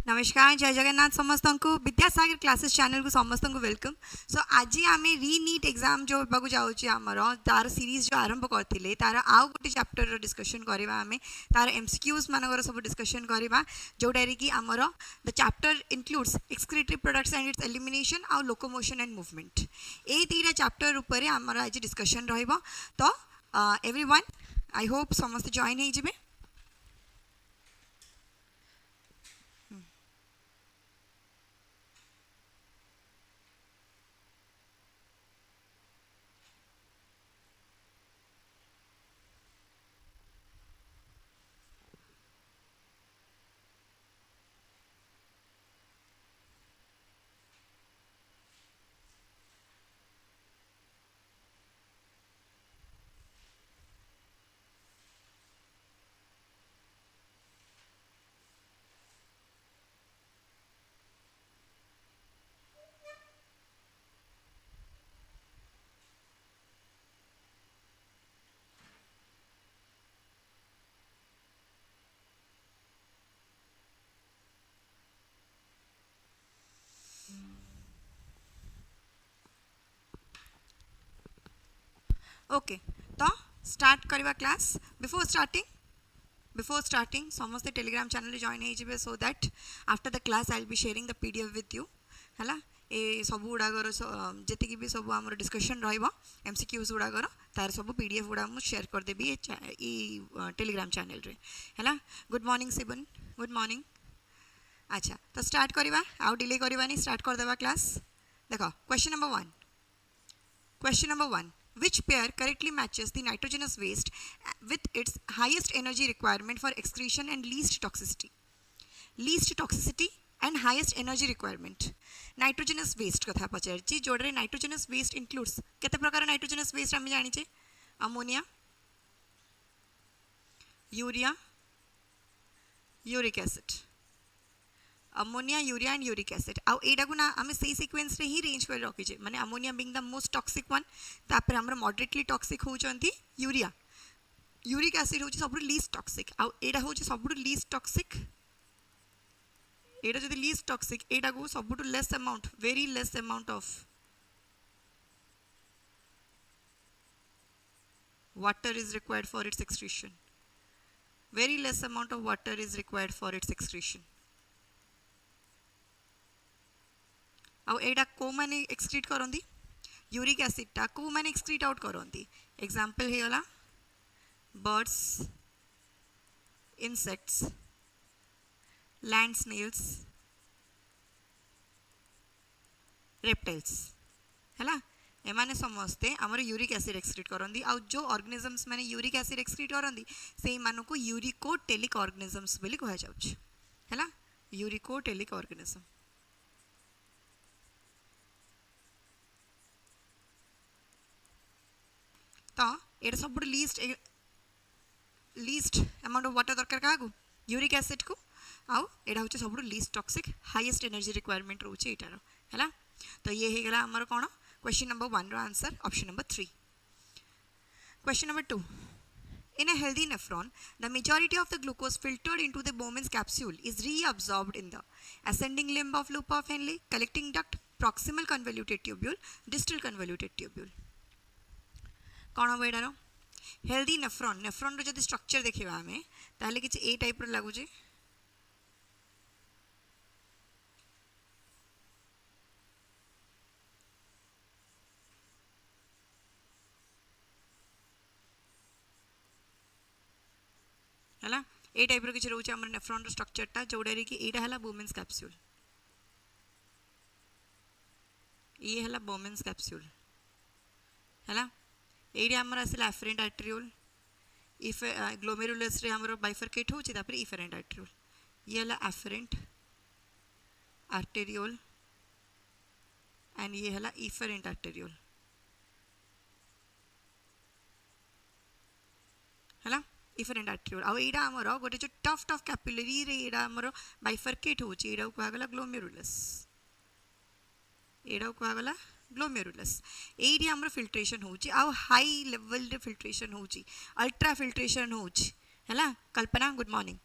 नमस्कार जय जगन्नाथ समस्त को विद्यासागर क्लासेस चैनल को समस्त को वेलकम। सो आज आम री-नीट एग्जाम जो होगा जामर तार सीरीज जो आरंभ करते तार आउ गोटे चैप्टर डिस्कशन करवा आम तार एमसीक्यूज मानकर सब डिस्कशन करवा जोटा कि आमर the chapter includes excretory products and it's elimination आउ लोकोमोशन एंड मूवमेंट ये तीन चैप्टर ऊपर आमर आज डिस्कशन रहिबो। तो एवरीवन आई होप समस्त जॉइन हो जिवे। ओके तो स्टार्ट करवा क्लास। बिफोर स्टार्टिंग समस्ते टेलीग्राम चैनल जॉइन हो so that after the class I will be sharing the PDF with you है। ये सब गुड़ाकर जी भी सब आम डिस्कसन एमसीक्यूज गुड़ाकर तार सब पीडीएफ गुड़ा मुझे शेयर करदेवी ये टेलीग्राम चैनल रे है। Good morning Shivan, good morning. अच्छा तो स्टार्ट करवा आउ डिले करवानी स्टार्ट करदेवा क्लास। देख question number one which pair correctly matches the nitrogenous waste with its highest energy requirement for excretion and least toxicity and highest energy requirement। nitrogenous waste कथा पचारछि जोडरे nitrogenous waste includes केते प्रकार nitrogenous waste हम जानिछे ammonia, urea, uric acid, ammonia, urea and uric acid. आउ एटा को ना आमे सही सीक्वेंस रे ही रेंज कर रखिजे माने ammonia being the most toxic one तापर हमर मॉडरेटली टॉक्सिक होचंती यूरिया, यूरिक एसिड होची सबरु लीस्ट टॉक्सिक आउ एटा होची सबरु लीस्ट टॉक्सिक। एटा जदी लीस्ट टॉक्सिक एटा को सबरु less amount very less amount of water is required for its excretion, very less amount of water is required for its excretion. आउ एटा को माने एक्सक्रीट करंदी यूरिक एसिड टा को माने एक्सक्रीट आउट करंदी। एग्जांपल हे वाला birds, insects, land snails, reptiles हैला एमाने समस्ते हमर यूरिक एसिड एक्सक्रीट करंदी। आउ जो ऑर्गेनिजम्स माने यूरिक एसिड एक्सक्रीट करंदी सेही मानको यूरिकोटेलिक ऑर्गेनिजम्स बोली कहा जाउछ हैला। यूरिकोटेलिक ऑर्गेनिजम तो ये सब लीस्ट अमाउंट ऑफ वाटर दरकार क्या यूरिक एसिड को आउ एटा हूँ सब least toxic highest energy requirement रोचे एटार है। तो ये हो गला आमर कौन क्वेश्चन नंबर वन रो answer option number 3। Question number 2 in a healthy nephron the majority of the glucose filtered into the Bowman's capsule is reabsorbed in the ascending limb of loop of Henle, collecting duct, proximal convoluted tubule, distal convoluted tubule। कौन हम एटार healthy nephron nephron रो जदी structure देखिबा हमें ताले किछ ए type रो लागुजे हैला ए type रो किछ रहउचे हमर नेफ्रॉन रो स्ट्रक्चर टा जोडा रे कि एटा हला बोमेन्स कैप्सूल, ये हला बोमेन्स कैप्सूल हैला। एडी हमर आसिला एफरेंट आर्टेरियोल इफ ग्लोमेरुलस रे हमर बाइफरकेट होची तापर इफरेंट आर्टेरियोल ये हला एफरेंट आर्टेरियोल एंड ये हला इफरेंट आर्टेरियोल हला इफरेंट आर्टेरियोल। आ एडा हमर गोटे जो टफ कैपिलरी रे एडा हमर बाइफरकेट होची एडा को आगला ग्लोमेरुलस, एडा को आगला ग्लोमेरुलस। एडी हमर फिल्ट्रेशन होची आ हाई लेवल रे फिल्ट्रेशन होची अल्ट्रा फिल्ट्रेशन होची हैला। कल्पना गुड मॉर्निंग।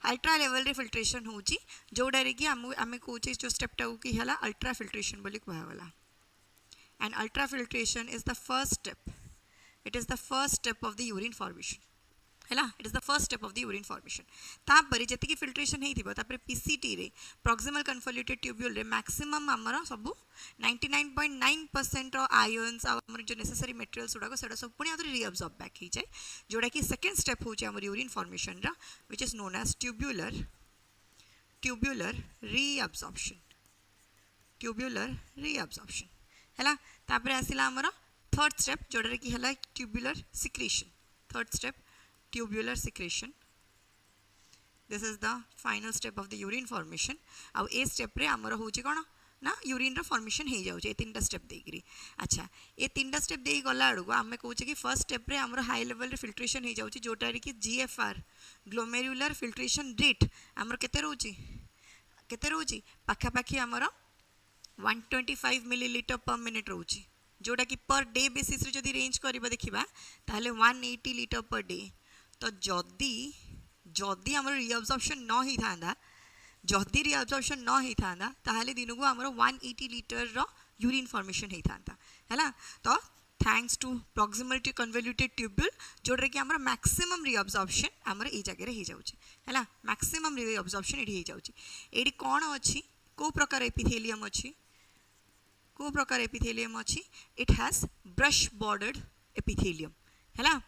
अल्ट्रा लेवल रे फिल्ट्रेशन होची जोडा रे कि आमे कहूचे जो स्टेपटा कि हला अल्ट्रा फिल्ट्रेशन बोली कहला and ultra filtration is the first step. It is the first step of the urine formation. है it is the first step of the urine formation तापर जति फिल्ट्रेशन होइथिबो तापर पीसीटी रे प्रॉक्सिमल कन्वोल्यूटेड ट्यूब्यूल रे maximum हमर सब 99.9% रो ions आ हमर जो नेसेसरी मटेरियल्स उडा को सेडा सब पुनी आदर रीअब्सॉर्ब बैक ही जाय जोडा कि सेकंड स्टेप होचे हमर यूरिन फॉर्मेशन रा which is known as tubular reabsorption हैला तापर आसिला हमर थर्ड स्टेप जोडा रे कि हला tubular secretion third step tubular secretion. This is the final step of the urine formation. आउ ए स्टेप रे हमर होची कोन ना यूरिन रो फॉर्मेशन हे जाउचे ए तीनटा स्टेप देगिरी अच्छा ए तीनटा स्टेप देई गला अडगो हमें कहूचे कि फर्स्ट स्टेप रे हमर हाई लेवल रे फिल्ट्रेशन हे जाउची जोटा रे कि जीएफआर ग्लोमेरुलर फिल्ट्रेशन रेट हमर केते रहउची पाखा पाखी हमर 125 मिलीलीटर पर मिनिट रहउची जोटा कि पर डे बेसिस रे जदी रेंज करबा देखिबा ताहले 180 लीटर पर डे तो जदि आमर रिअब्जॉर्प्शन न ही थांदा जदि रिअब्जॉर्प्शन न ही थांदा ताहले दिन को आमर 180 लीटर रो यूरिन फॉर्मेशन ही थांदा हैला तो thanks to proximal to convoluted tubule जोडरे कि आमर मैक्सिमम रिअब्जॉर्प्शन आमर ए जगह रे ही जाउची हैला मैक्सिमम रिअब्जॉर्प्शन एठी ही जाउची एडी कोन अछि को प्रकार एपिथेलियम अछि को प्रकार एपिथेलियम अछि it has brush bordered epithelium हैला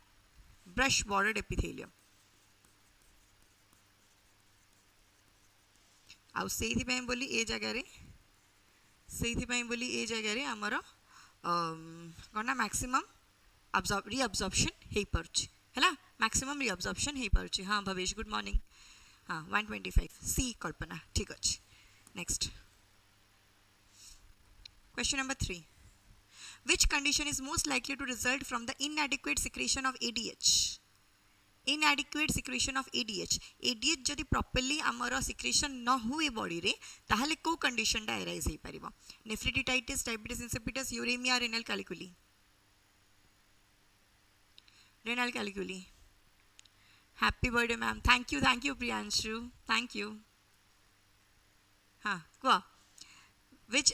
ब्रश बॉर्डर्ड एपिथेलियम आउ सेही पय बोली ए जगह रे हमर कोना मैक्सिमम रिअब्जॉर्प्शन हे परछि हैला मैक्सिमम रिअब्जॉर्प्शन हे परछि हां भवेश गुड मॉर्निंग हां 125 सी कल्पना ठीक अछि next question number 3 which condition is most likely to result from the inadequate secretion of ADH inadequate secretion of ADH जदि properly आमर secretion न हुए बॉडी रे ताहले को कंडीशन टा अराइज हे परिबो nephritis diabetes insipidus uremia renal calculi happy birthday ma'am thank you Priyanshu thank you हाँ को which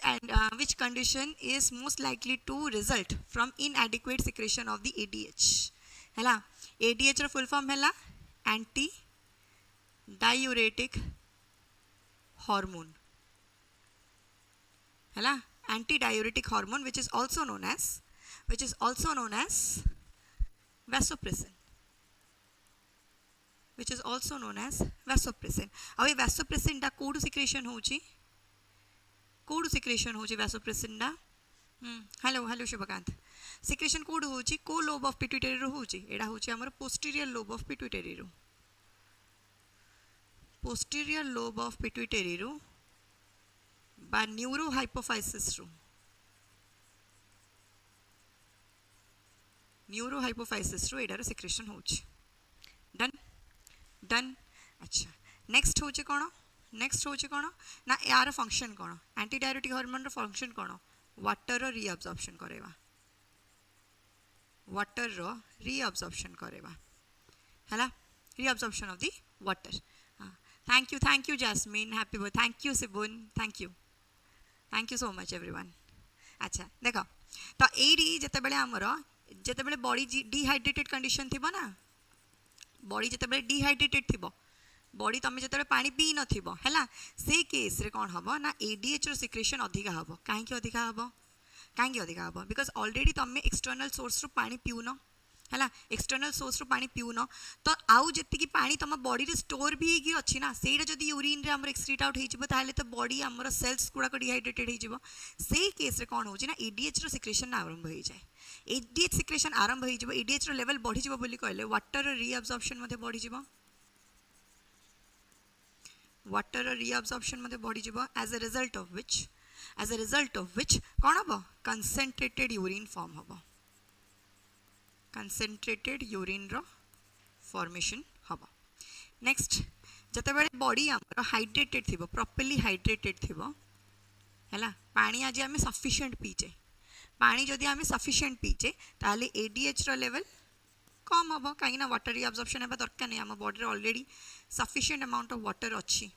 condition is most likely to result from inadequate secretion of the ADH हैला ADH रो फुल फॉर्म हैला anti diuretic hormone हैला anti diuretic hormone which is also known as vasopressin अब ये vasopressin टा code secretion होची vasopressin दा hello Shubhkant secretion code होची को लोब ऑफ पिट्यूटरी रो होची एडा होची हमर पोस्टीरियर लोब ऑफ पिट्यूटरी रो बा न्यूरो हाइपोफाइसिस रो एडार सिक्रेशन होची डन अच्छा नेक्स्ट होची कोन ना यार फंक्शन कोन एंटी डायरेटिक हार्मोन रो फंक्शन कोन वाटर रो रीअब्जॉर्प्शन करेवा हैला reabsorption of the water thank you Jasmine happy birthday thank you Sibun thank you so much everyone अच्छा देखो तो एडी जेतेबेले बॉडी डिहाइड्रेटेड कंडीशन थिबो ना बॉडी जेतेबेले डिहाइड्रेटेड थिबो बॉडी तुम जो पानी पी नथिबो हैला से केस रे कोन हबो ना एडीएच रो सिक्रेशन अधिका हबो काहे अधिका हबो बिकॉज ऑलरेडी तुम एक्सटर्नल सोर्स रो पानी पिउनो हैला एक्सटर्नल सोर्स रो पानी पिउनो तो आउ जति की पानी तुम बॉडी रे स्टोर भी हेगी अछि ना सेडा जदी यूरिन रे हमर एक्सक्रीट आउट हे जिवो ताले तो बॉडी हमर सेल्स गुडा को डिहाइड्रेटेड हे जिवो से केस रे कोन होची ना एडीएच रो सिक्रेशन आरंभ हो जाए एडीएच सिक्रेशन आरंभ हो जिवो एडीएच रो लेवल बढ़ी जिवो बोली कहले वाटर रो रीअब्जॉर्प्शन मध्ये बढ़ी जिवो वाटर रीअब्जॉर्प्शन मध्ये बढ़ी जिवो as a result of which कोन हबो कंसंट्रेटेड यूरिन फॉर्म हबो कंसंट्रेटेड यूरिन रो फॉर्मेशन हबो नेक्स्ट जते बेले बॉडी हमर हाइड्रेटेड थिबो प्रॉपर्ली हाइड्रेटेड थिबो हैला पानी आज आमे सफिशिएंट पीचे पानी जदि आमे सफिशिएंट पीचे ताले एडीएच रो लेवल कम हम कहीं वाटर रिअब्जॉर्प्शन है दरकार नहीं आम body already sufficient amount of water अच्छी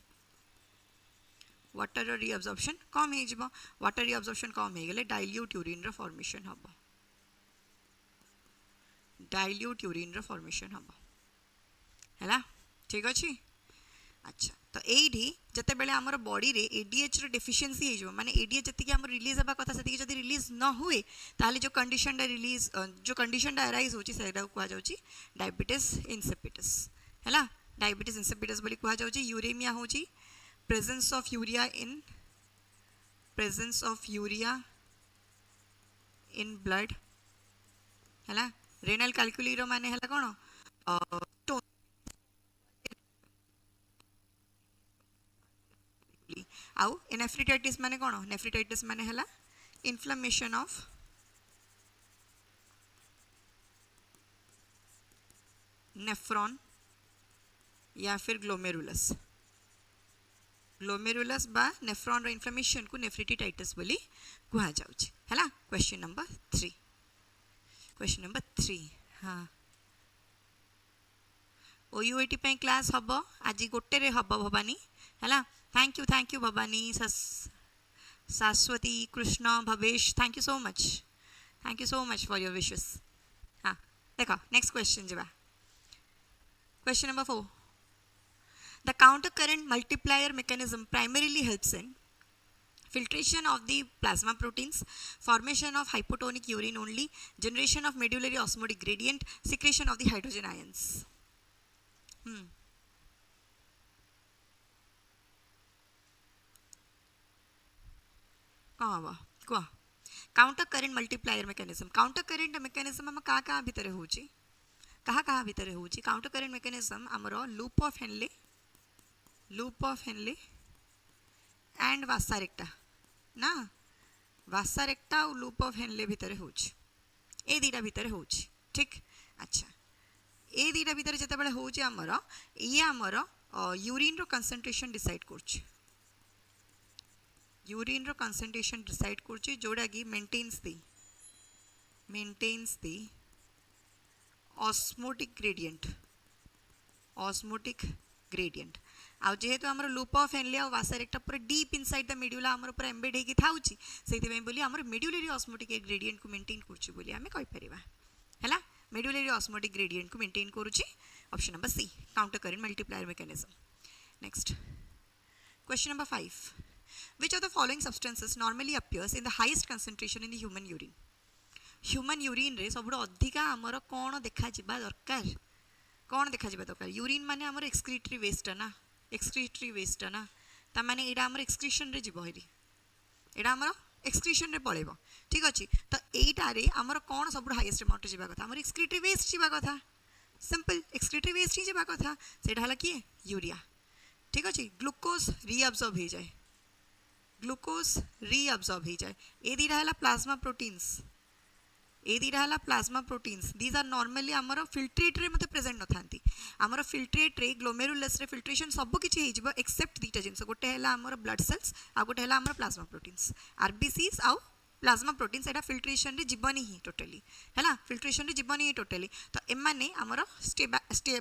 वाटर रिअब्जॉर्प्शन कम हो वाटर रिअब्जॉर्प्शन कम हो गले डाइल्यूट यूरिन रो फॉर्मेशन हम डाइल्यूट यूरिन रो फॉर्मेशन हम है ठीक अच्छे अच्छा तो यही जिते बड़े आमर बॉडी रे एडीएच रो डेफिशिएंसी हो माने एडीएच जी आम रिलीज हाँ कथा से जब रिलीज न हुए ताले जो कंडीशन रिलीज जो कंडीशन अराइज होची सेटा को कहा डायबिटीज इंसिपिडस है डायबिटीज इंसिपिडस बोली कहा यूरेमिया होची presence of urea in blood है रेनल कैलकुली रो माने है कौन आउ नेफ्रिटाइटिस माने कौन नेफ्रिटाइटिस माने है इन्फ्लेमेशन ऑफ नेफ्रॉन या फिर ग्लोमेरुलस ग्लोमेरुलस बा नेफ्रॉन रो इन्फ्लेमेशन को नेफ्रिटाइटिस बोली कहा जाउछि हैला क्वेश्चन नंबर 3 हाँ ओयूएटी पे क्लास हबो आज गोटे रे हबो भवानी हैला थैंक यू भवानी शाश्वती Krishna Bhavesh thank you so much for your wishes हाँ देखो नेक्स्ट क्वेश्चन जबा question number 4 The counter current multiplier mechanism primarily helps in filtration of the plasma proteins, formation of hypotonic urine only, generation of medullary osmotic gradient, secretion of the hydrogen ions. कह counter current multiplier mechanism counter current mechanism हम क्या भितर होची कहा भितर होची counter current mechanism हमरो loop of Henley and वासारेक्टा ना वासारेक्टा और लूप ऑफ हेनले भितर होची ए दीटा भितर होची ठीक अच्छा ए दीटा भितर जते बेले होची हमरो ये हमरो यूरिन रो कंसंट्रेशन डिसाइड करछि यूरिन रो कंसंट्रेशन डिसाइड करछि जोड़ा कि मेंटेन्स दी ऑस्मोटिक ग्रेडियंट आउ जेहेतु आमर लूप ऑफ हेनले और वासारेक्टा पूरा डीप इनसाइड द मेड्यूला आमर पूरा एम्बेड हेकी थाउची सेति बोली आमर मेड्यूलरी ऑस्मोटिक ग्रेडियंट को मेंटेन करछि बोली आमे कहि परिबा हैला मेड्यूलरी ऑस्मोटिक ग्रेडियंट को मेंटेन करूछि option number C counter current multiplier mechanism next question number 5 which of the following substances normally appears in the highest concentration in the human urine रे सबुठ अधिका आमर कोन देखा जिबा दरकार यूरिन माने आमर एक्सक्रीटरी वेस्ट ना ता माने एडा आमर एक्सक्रीशन रे जिबो हेरी एडा आमर एक्सक्रीशन रे पळेबो ठीक अछि तो एटा रे आमर कोन सबुठ हाईएस्ट अमाउंट जिबा कथा आमर एक्सक्रीटरी वेस्ट जिबा कथा सिंपल एक्सक्रीटरी वेस्ट ही जिबा कथा सेटा हला कि यूरिया ठीक अछि ग्लूकोज रीअब्सॉर्ब हो जाए ए दीटा हला plasma proteins these are normally आमर फिल्ट्रेट रे मते प्रेजेंट न थांती आमर फिल्ट्रेट रे ग्लोमेरुलस रे फिल्ट्रेशन सब किछि हे जिवो एक्सेप्ट दीटा जिंस गोटे हला आमर ब्लड सेल्स आ गोटे हला आमर प्लाज्मा प्रोटीन्स आरबीसीज आउ प्लाज्मा प्रोटीन्स एटा फिल्ट्रेशन रे जीवनी ही टोटली हैला फिल्ट्रेशन रे जीवनी ही टोटली तो एमाने आमर स्टे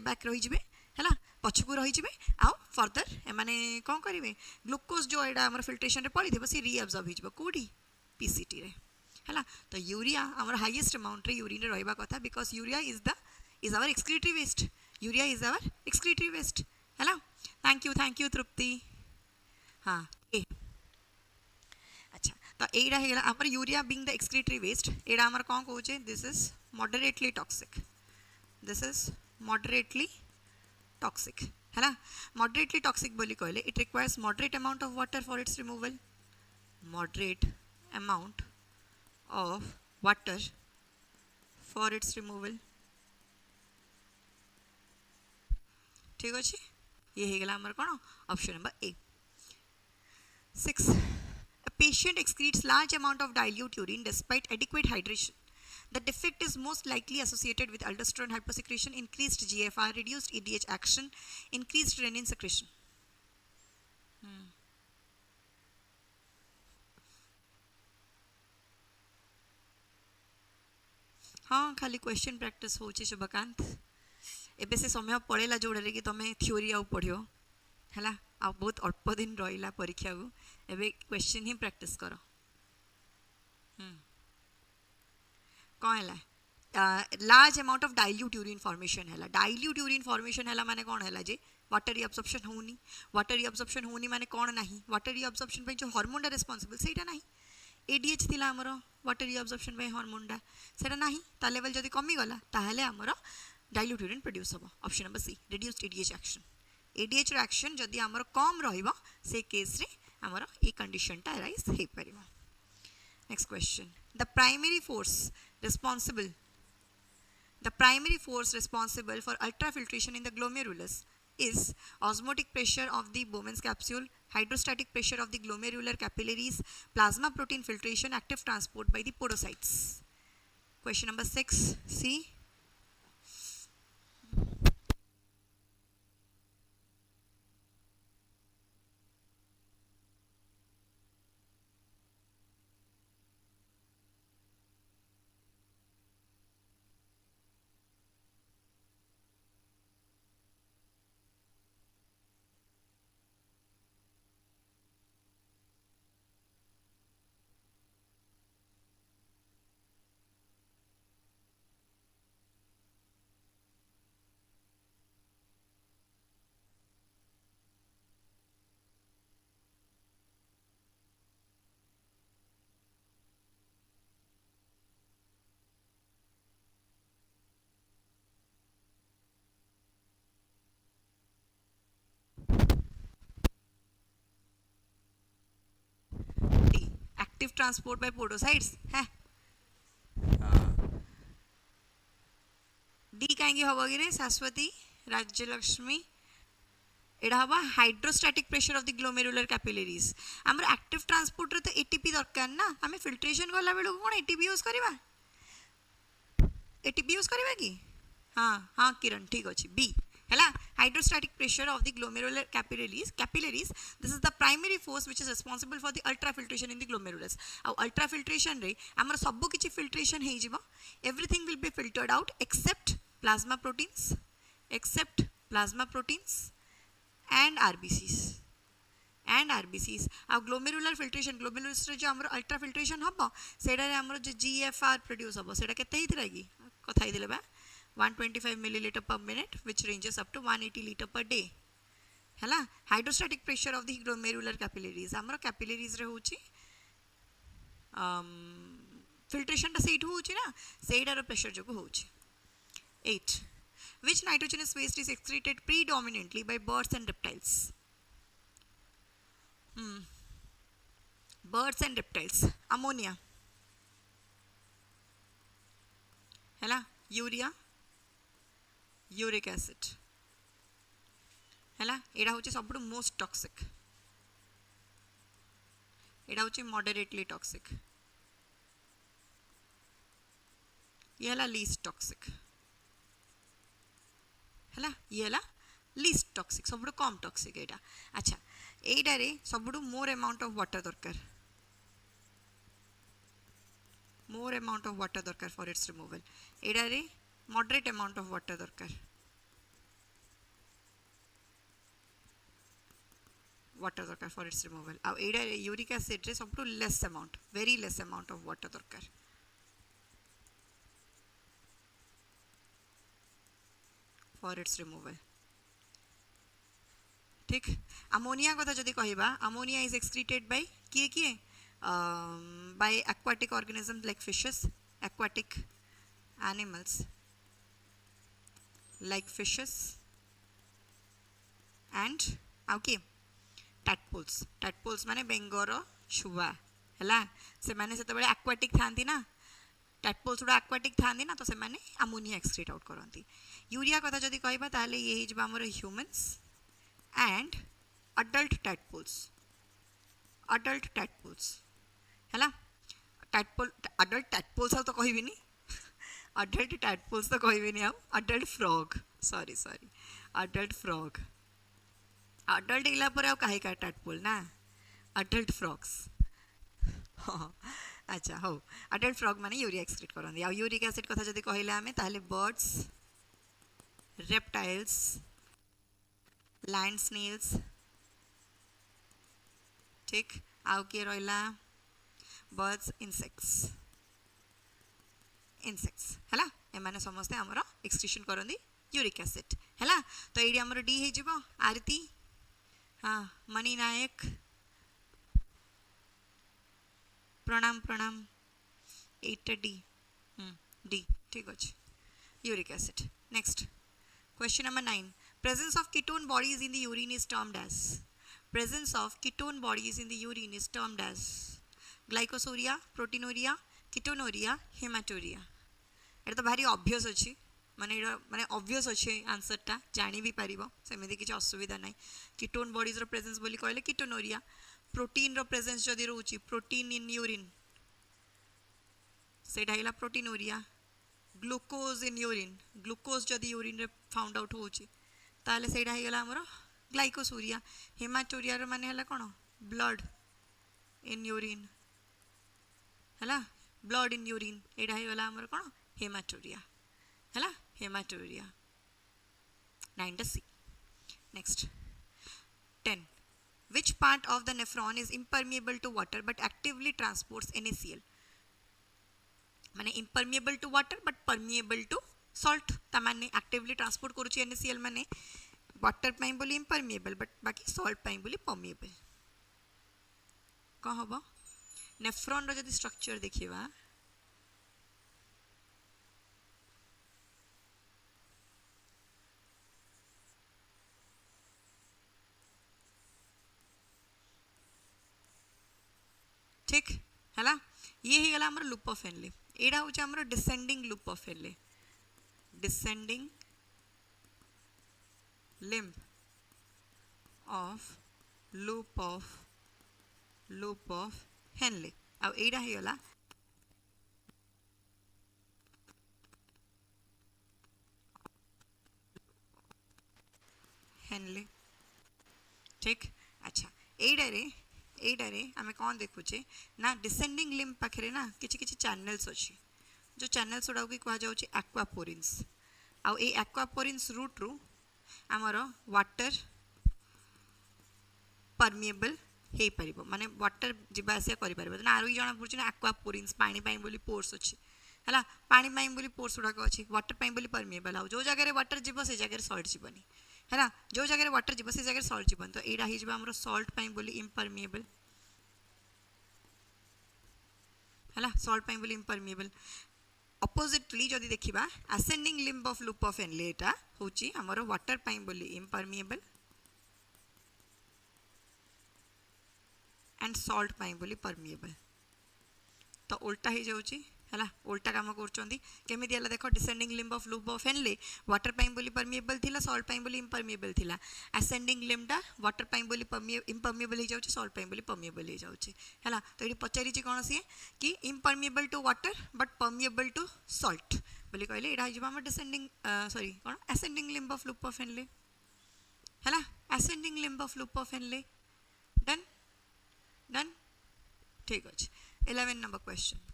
बैक रहि जिवे हैला पछकु रहि जिवे आउ फर्दर एमाने कोन करिवे ग्लूकोज जो एडा हमर फिल्ट्रेशन रे पड़ी देबो सी रीअब्सॉर्ब हिजबो कोडी पीसीटी रे हैला तो यूरिया हमर हाईएस्ट अमाउंट रे यूरिन रे रहबा कथा because urea is our excretory waste हैला थैंक यू तृप्ति हां ए अच्छा तो एडा हेला हमर urea being the excretory waste एडा हमर कोन कहूचे दिस इज मॉडरेटली टॉक्सिक है ना मॉडरेटली टॉक्सिक बोली कहले it requires moderate amount of water for its removal ठीक अच्छे ये हो गला हमर कोन option number A 6 a patient excretes large amount of dilute urine despite adequate hydration. The defect is most likely associated with aldosterone hyposecretion, increased GFR, reduced EDH action, increased renin secretion. हाँ खाली question practice होची शुभकांत एबे से समय पड़ेला जोड़े कि तुम थ्योरी आउ पढ़ो है आ बहुत अल्प दिन रहा परीक्षा को एबे क्वेश्चन ही प्रैक्टिस कर कौन है large amount of dilute urine formation है डाइल्यूट यूरिन फॉर्मेशन है माने कौन है जे वाटर रिअब्जॉर्प्शन होनी वाटर रिअब्जॉर्प्शन होनी माने कौन नहीं वाटर रिअब्जॉर्प्शन पे जो हार्मोनटा रेस्पॉन्सिबल सेटा नहीं एडीएच थिला हमर वाटर रिअब्जॉर्प्शन पे हार्मोनटा सेटा नहीं ता लेवल जदी कमी गला ताहले हमर डाइल्यूट यूरिन प्रोड्यूस हो option number C reduced ADH action ADH रो एक्शन जदी हमर कम रहिबो से केस रे हमर ए कंडीशन टा अराइज हे परिबो next question the primary force responsible for ultrafiltration in the glomerulus is osmotic pressure of the Bowman's capsule, hydrostatic pressure of the glomerular capillaries, plasma protein filtration, active transport by the podocytes. Question number 6 C. Active transport by podocytes है D कहीं हम कि शाश्वती राज्यलक्ष्मी एटा हम hydrostatic pressure of the glomerular capillaries आमर active transport रे तो ATP दरकार ना आम फिल्ट्रेशन कला बेलू कौन एटीपी यूज करवा एटीपी यूज करवा कि हाँ हाँ किरण ठीक अच्छे बी है hydrostatic pressure of the glomerular capillaries this is the primary force which is responsible for the ultrafiltration in the glomerulus ଆଉ ultrafiltration रे हमर सब किछि filtration हे जिवो everything will be filtered out except plasma proteins and RBCs uh glomerular filtration glomerulus रे जो हमर ultrafiltration हबो सेडा रे हमर जो GFR प्रोड्यूस हबो सेडा केते हितरा की कथा ही दिले बा 125 milliliter per minute which ranges up to 180 liter per day है hydrostatic pressure of the glomerular capillaries हमर capillaries रे होची filtration टा सेठ होची ना सेडार pressure जो होची 8 which nitrogenous waste is excreted predominantly by birds and reptiles birds and reptiles ammonia है यूरिया यूरिक एसिड है यहाँ हूँ सब मोस्ट टॉक्सिक यहाँ हूँ मॉडरेटली टॉक्सिक ये है लीस्ट टॉक्सिक है ये है लीस्ट टॉक्सिक सब कम टॉक्सिक यहाँ अच्छा यहीटारे सब मोर अमाउंट ऑफ वाटर दरकार more amount of water दरकार for its removal एडारे moderate amount of water दरकार for its removal आ एडारे यूरिक एसिड रे सब less amount very less amount of water दरकार for its removal ठीक अमोनिया कथा जदि कहबा अमोनिया is excreted by किए by aquatic organisms like fishes, aquatic animals like fishes and okay tadpoles माने बेंगर छुआ है से माने से बड़े aquatic थांती ना tadpoles उड़ा aquatic थांती ना तो से माने अमोनिया excrete out करती यूरिया कथा जदि कहबा ताले ये हिजबा हमर humans and adult tadpoles है टैडपोल अडल्ट टैडपोल्स तो कहबी अडल्ट टैडपोल्स तो कहबी adult frog sorry adult frog adult इला पर कहीं का टैडपोल ना अडल्ट फ्रॉग्स हाँ अच्छा हो अडल्ट फ्रॉग माने यूरिया एक्सक्रीट करନ୍ତି आ यूरिक एसिड कथा जदि कहले आमे ताले बर्ड्स रेप्टाइल्स लैंड स्नेल्स ठीक आउ के रहिला बर्ड्स इंसेक्ट्स हैला ए माने समस्त हमर एक्सक्रीशन करନ୍ତି यूरिक एसिड हैला तो एडी हमर डी हे जिवो आरती हाँ मणि नायक प्रणाम प्रणाम 8 डी डी ठीक अच्छे uric acid next question number 9 presence of ketone bodies in the urine is termed as presence of ketone bodies in the urine is termed as glycosuria proteinuria ketonuria hematuria एटा तो भारी obvious अच्छी माने obvious अच्छे answer टा जानी भी पारिबो सेमिति किछ असुविधा नाही कीटोन बॉडीज रो प्रेजेंस बोली कहले कीटोनोरिया प्रोटीन रो प्रेजेंस जदि रहउची प्रोटीन इन यूरिन सेटा हिला प्रोटीनोरिया ग्लूकोज इन यूरिन ग्लूकोज जदि यूरिन रे फाउंड आउट होउची ताले सेटा हिला हमरो ग्लाइकोसूरिया हेमाटोरिया रो माने हला कोन ब्लड इन यूरिन हला ब्लड इन यूरिन एटा हिला हमरो कोन हेमाटोरिया हला हेमाटोरिया 9 सी next 10 which part of the nephron is impermeable to water but actively transports NaCl माने impermeable to water but permeable to salt ता माने actively transport करूची NaCl माने water पाई बोली impermeable but बाकी salt पाई बोली permeable कह हबो nephron रो जदी स्ट्रक्चर देखिबा ठीक हैला ये ही गला हमर लूप ऑफ हेनले एडा होचे हमर descending loop of Henle descending limb of loop of Henle आ एडा ही गला हेनले ठीक अच्छा एडा रे आमे कौन देखुचे ना डिसेंडिंग लिम्ब पाखरे ना किछि किछि चैनल्स अछि जो चैनल्स उडा की कहा जाउची एक्वापोरिन्स आ ए एक्वापोरिन्स रूट रू हमर वाटर परमिएबल हे परिबो माने वाटर जिबा आसिया करि परिबो ना आरो जणा पुरछि ना एक्वापोरिन्स पानी पाई बोली पोर्स अछि हला पानी पाई बोली पोर्स उडा अछि वाटर पाई बोली परमिएबल आ जो जगह रे वाटर जिबो से जगह रे सॉल्ट जिबनी है ना जो जगह वाटर जीव से जगह सॉल्ट जीवन तो एडा ही हमरो सॉल्ट पाई बोली इम्परमिएबल है ना सॉल्ट पाई बोली इम्परमिएबल अपोजिटली जदि देखिबा ascending limb of loop of Henley एटा होची हमरो वाटर पाई बोली इम्परमिएबल एंड सॉल्ट पाई बोली परमिएबल तो उल्टा ही जाउची है उल्टा काम करछंदी केमी दिला देखो descending limb of loop of Henle water पाई बोली परमिएबल थिला सॉल्ट पाई बोली इम्परमिएबल थिला असेंडिंग लिम्बटा वाटर पाई बोली इम्परमिएबल ही जाउची सॉल्ट पाई बोली परमिएबल ही जाउची हैला तो एडी पचारी ची कोन सी कि impermeable to water but permeable to salt बोली कहले एडा हिजबा हम डिसेंडिंग सॉरी कोन ascending limb of loop of Henle हैला ascending limb of loop of Henle done ठीक अछि 11 number question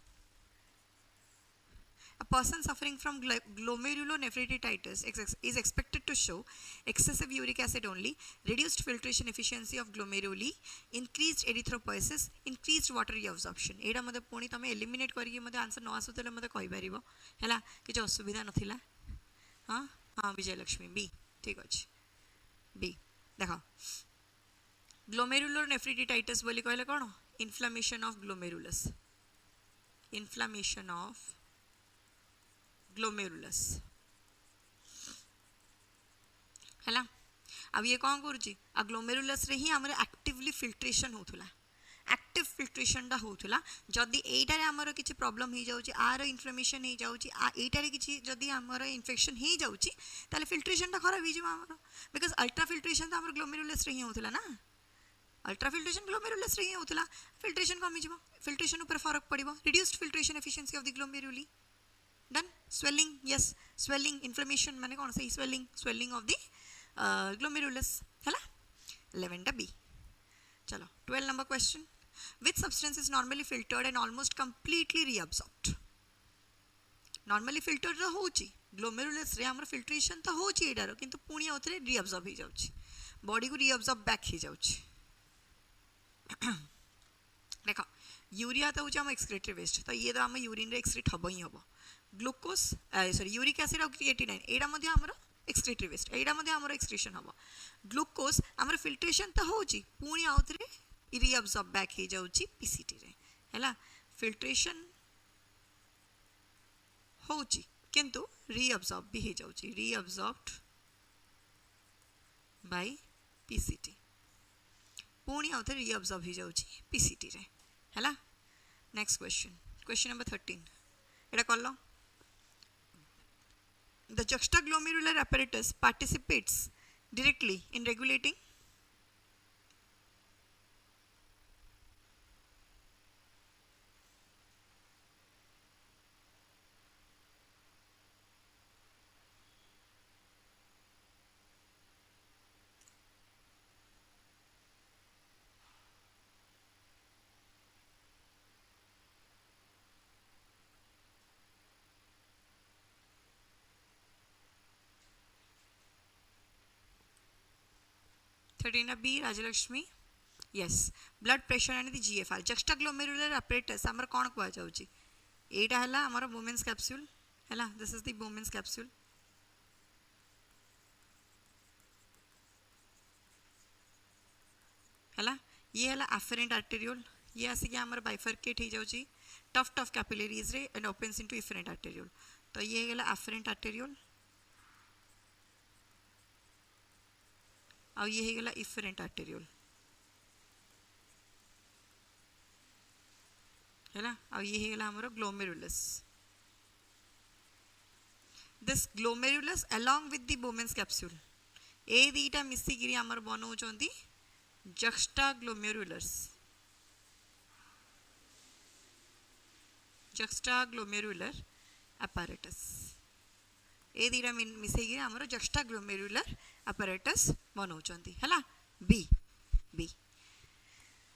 A person suffering from glomerulonephritis is expected to show excessive uric acid only, reduced filtration efficiency of glomeruli, increased erythropoiesis, increased water reabsorption. एडा मते पुणी तमे eliminate करिके मते answer न आसुतले मते कहि परिबो हैला किछ असुविधा नथिला हां हां विजय लक्ष्मी बी ठीक अछि बी देखो glomerulonephritis बोली कहले कोन inflammation of glomerulus ग्लोमेरुलस हैला अब ये कौन करूची आ ग्लोमेरुलस रे ही हमर एक्टिवली फिल्ट्रेशन होथुला एक्टिव फिल्ट्रेशन दा होथुला जदी एटा रे हमर किछि प्रॉब्लम ही जाउची आर इन्फ्लेमेशन ही जाउची आ एटा रे किछि जदी हमर इन्फेक्शन ही जाउची ताले फिल्ट्रेशन दा खराब ही जिमा हमर बिकॉज़ अल्ट्रा फिल्ट्रेशन ता हमर ग्लोमेरुलस रे ही होथुला ना अल्ट्रा फिल्ट्रेशन ग्लोमेरुलस रे ही होथुला फिल्ट्रेशन कमी जिवो फिल्ट्रेशन ऊपर फरक पड़िबो reduced filtration efficiency of the glomeruli done swelling yes swelling inflammation माने कौन से swelling of the glomerulus हैला 11 टा बी चलो 12 number question Which substance is normally filtered and almost completely reabsorbed? Normally filtered तो होची ग्लोमेरुलस रे हमर फिल्ट्रेशन तो होची एडारो किंतु पुणी आउथरे रीअब्सॉर्ब हो जाउची बॉडी को रीअब्सॉर्ब बैक हो जाउची देखो यूरिया तो होची हम एक्सक्रेटरी वेस्ट तो ये तो हम यूरिन रे एक्सक्रीट हबो ही हबो ग्लूकोज सॉरी यूरिक एसिड और क्रिएटिनाइन एडा मध्ये हमर एक्सक्रेटरी वेस्ट एडा मध्ये हमर एक्सक्रीशन हबो ग्लूकोज हमर फिल्ट्रेशन तो होची पुणी आउथरे रीअब्सॉर्ब बैक हो जाउची पीसीटी रे हैला फिल्ट्रेशन होची किंतु रीअब्सॉर्ब भी हो जाउची रीअब्सॉर्ब्ड बाय पीसीटी पुणी आउथरे रीअब्सॉर्ब हो जाउची पीसीटी रे हैला नेक्स्ट क्वेश्चन नंबर 13 एटा करलो the juxtaglomerular apparatus participates directly in regulating Thirteen B Rajalakshmi yes blood pressure and the GFR juxtaglomerular apparatus हमर कौन कुआ जाउची एटा हला हमर Bowman's capsule हला this is the Bowman's capsule हला ये हला afferent arteriole ये आसी के हमर bifurcate हो जाउची tuft of capillaries रे and opens into efferent arteriole तो ये हला afferent arteriole और ये हेगला इफरेंट आर्टेरियोल है ना और ये हेगला हमरो glomerulus this glomerulus along with the Bowman's capsule ए दीटा मिसी गिरी हमर बनो चोंदी juxtaglomerular apparatus ए दीटा मिसे गिरी हमरो juxtaglomerular apparatus बनाउचंती हैला B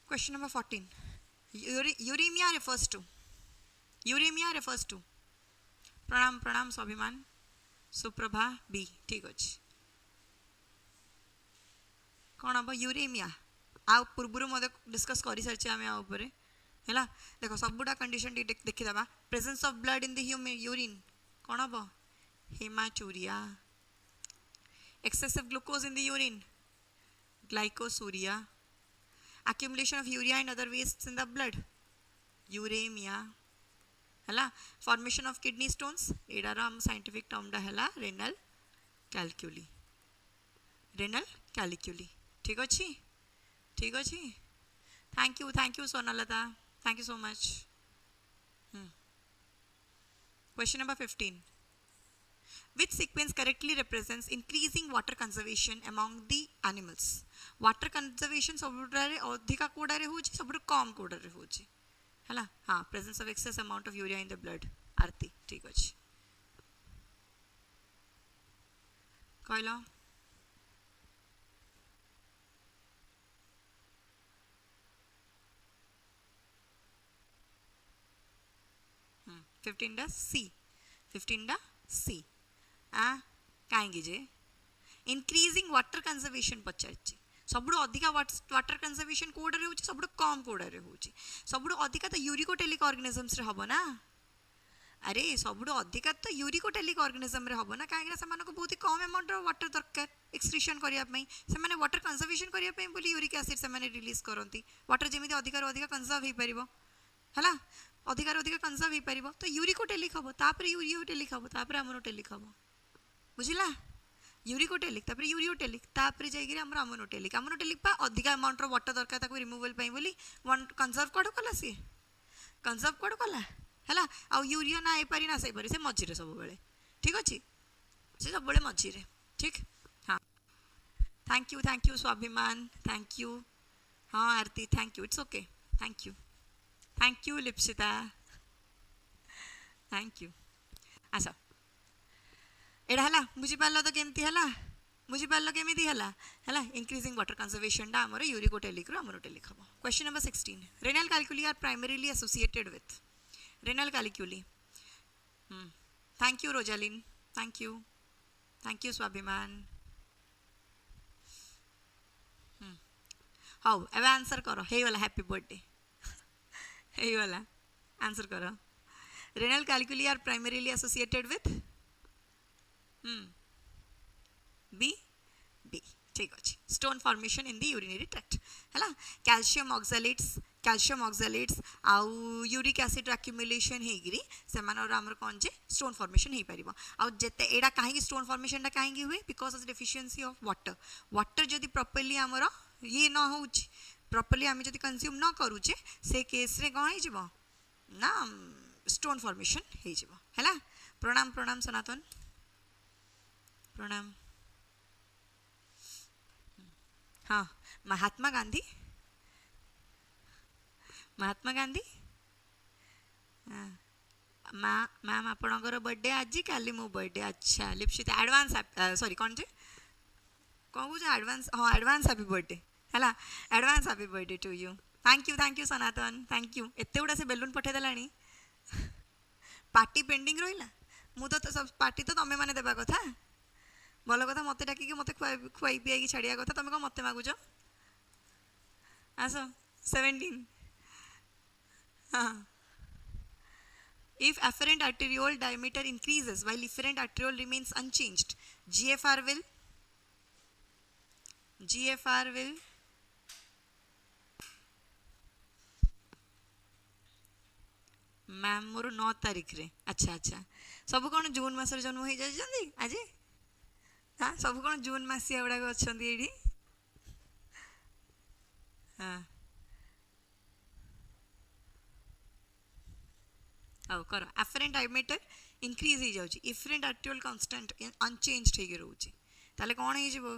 question number 14 uraemia refers to प्रणाम स्वाभिमान सुप्रभा बी ठीक अछि कोन अब यूरेमिया आ पूर्वरु मदे डिस्कस करि सरछि आमे आ ऊपर हैला देखो सबुडा कंडीशन देखि दबा presence of blood in the urine कोन अब haematuria excessive glucose in the urine glycosuria accumulation of urea and other wastes in the blood uremia hela formation of kidney stones एडार हम scientific term डा हला renal calculi ठीक अछि thank you Sonalata thank you so much question number 15 which sequence correctly represents increasing water conservation among the animals water conservation सबुडारे अधिका कोडारे होची सबुड कम कोडारे होची हला हां presence of excess amount of urea in the blood आरती ठीक अछि कहला 15 C कहीं जे increasing water conservation पचारछि सबुड अधिका वाटर कंजर्वेशन कोडरे होछि सबुड कम कोडरे होछि सबुड अधिका तो यूरिकोटेलिक ऑर्गेनिजम्स रे हबो ना अरे सबुड अधिका तो यूरिकोटेलिक ऑर्गेनिजम रे हबो ना काहेकि समान को बहुत ही कम अमाउंट रो वाटर दरकार एक्सक्रीशन करिया पई से माने वाटर कंजर्वेशन करिया पई बोली यूरिक एसिड से माने रिलीज करंती वाटर जेमिति अधिका रो अधिका कंजर्व हे परिबो हला अधिका रो अधिका कंजर्व हे परिबो तो यूरिकोटेलिक हबो तापरे यूरियोटेलिक हबो तापरे अमोनोटेलिक हबो बुझिला यूरिकोटेलिक तापर यूरियोटेलिक तापर जाई गिरी हमर अमोनोटेलिक पा अधिका अमाउंट रो वाटर दरकार ताको रिमूवल पई बोली वन कंजर्व कोड कला सी कंजर्व कोड कला हला आ यूरिया ना ए पारी ना से पारी से मझी रे सब बेले ठीक अछि से सब बेले मझी रे ठीक हां thank you Swabhiman thank you हां Arati thank you it's okay thank you Lipsita thank you आसा एडा हला बुझी पालो तो केमती हला बुझिपार केमी है इंक्रीजिंग वाटर कंजर्वेशन आमर यूरिकोटेलिक अमरोटेलिक हम. Question number 16. Renal calculi are primarily associated with renal calculi. Thank you Rojalin. Thank you Swabhiman. हाउ एवं आंसर कर हेगला हैप्पी बर्थडे हेगला आंसर कर. Renal calculi are primarily associated with B B. ठीक अच्छे. Stone formation in the urinary tract है. Calcium oxalates आउ यूरिक एसिड एक्युमुलेशन होगी से आमर कौन जे स्टोन फॉर्मेशन हो पार. आउ जिते एटा कहीं स्टोन फॉर्मेशन कहीं हुए because of deficiency of water जदि प्रॉपर्ली आमर ये न हो प्रॉपर्ली आम जब कंज्यूम न करुचे से केस रे कौन हो ना स्टोन फॉर्मेशन है. प्रणाम प्रणाम सनातन प्रणाम. हाँ महात्मा गांधी मैम आपणकर बर्थडे आज काली मो बर्थडे. अच्छा लिप्सित एडवांस सॉरी कौन जे कौन कौन एडवांस हाँ एडवांस हैप्पी बर्थडे है. Advance happy birthday to you. Thank you Sanatan thank you. एत गुड़ा से बेलून पठेदेला पार्टी पेंडिंग रहा मुझे तो सब पार्टी तो तुम मैंने देवा कथा भल कथा मत डाक मत खुआई पियाई छाड़ा कथा तुम कौन मत मागुच आस 17. हाँ if afferent arteriole diameter increases while efferent arteriole remains unchanged GFR will ma'am मोर 9 तारीख रे. अच्छा अच्छा सब कौन जून मासर जन्म हो जाती आज. हाँ सब कौन जून मसीहा गुड़ाक अच्छा ये. हाँ आउ कर afferent diameter increase हो जाउची efferent arteriole constant unchanged हो रोचे ताले कौन हो जिवो.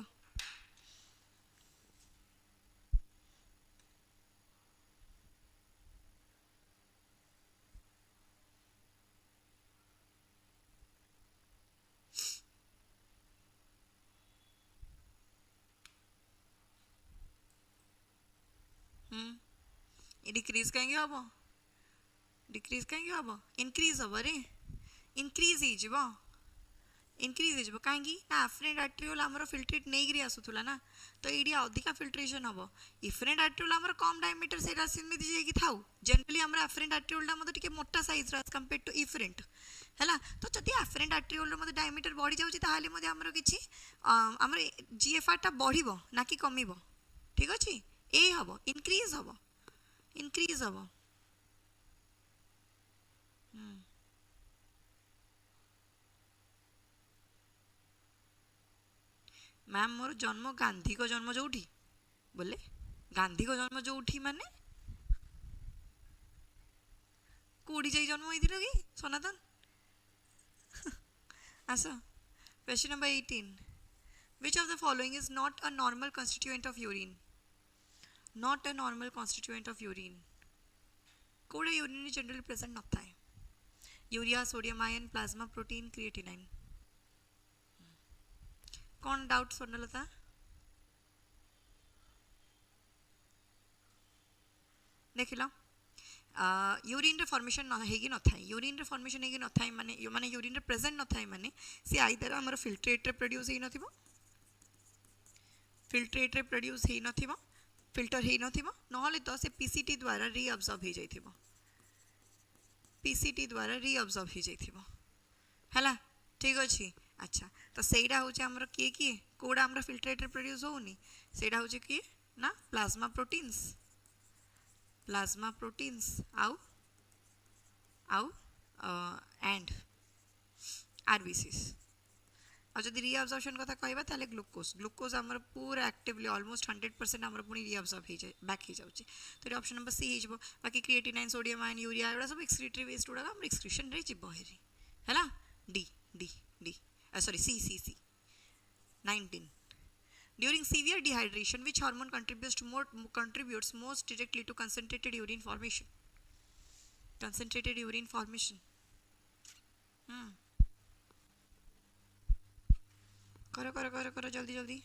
डिक्रीज कहीं हम डिक्रीज कहीं हम इनक्रीज हम रे इनक्रीज हो कहीं afferent arteriole आमर फिल्ट्रेट नहीं आसूला ना तो ये अधिका फिल्ट्रेशन हम. efferent arteriole आमर कम डायमीटर से सेमती था जनरली आमर afferent arteriole मत टे मोटा size as compare to efferent है. तो जब afferent arteriole मत डायमीटर बढ़ी जाऊँगी आमर कि आमर GFR टा बढ़ ना कि कम. ठीक अच्छे ए हम इनक्रीज हम. मैम मोर जन्म गांधी को जन्म जो बोले गांधी को जन्म जो माने कौड़ी जाई जन्म होती कि सनातन. आस question number 18. Which of the following is not a normal constituent of urine? Not a normal constituent of urine. Kauda urine generally present न था. Urea sodium ion plasma protein creatinine. कौन डाउट स्वर्णलता देख लो यूरिन फॉर्मेशन होगी न था urine formation होगी न था माने यूरिन प्रेजेंट न था माने सी आइदर आमर फिल्ट्रेट रे प्रोड्यूस ही नथिबो फिल्ट्रेट रे प्रोड्यूस ही नथिबो फिल्टर ही नथिबो नहले तो से पीसीटी द्वारा रीअब्जॉर्ब हो जाइथिबो पीसीटी द्वारा रीअब्जॉर्ब हो जाइथिबो हैला. ठीक अच्छे. अच्छा तो सहीटा हूँ आमर किए कौड़ा आमर फिल्ट्रेट प्रोड्यूस होनी सेटा हूँ किए ना प्लाज्मा प्रोटीन्स आउ आउ एंड आरबीसीस. और जब रीअब्जॉर्प्शन कथा कहबा ताले ग्लूकोज आमर पूरा एक्टिवली ऑलमोस्ट 100% आमर पुणी रीअब्जॉर्ब हो जाए बैक हो जाउची. तो ऑप्शन नंबर सी हो बाकी क्रिएटिनाइन सोडियम आयन यूरिया एगुड़ा सब एक्सक्रीटरी वेस्ट गुड़ा आम एक्सक्रीशन रे जीव हेरी है. D D D sorry C 19. During severe dehydration which hormone contributes most directly to concentrated urine formation करो करो करो करो जल्दी जल्दी।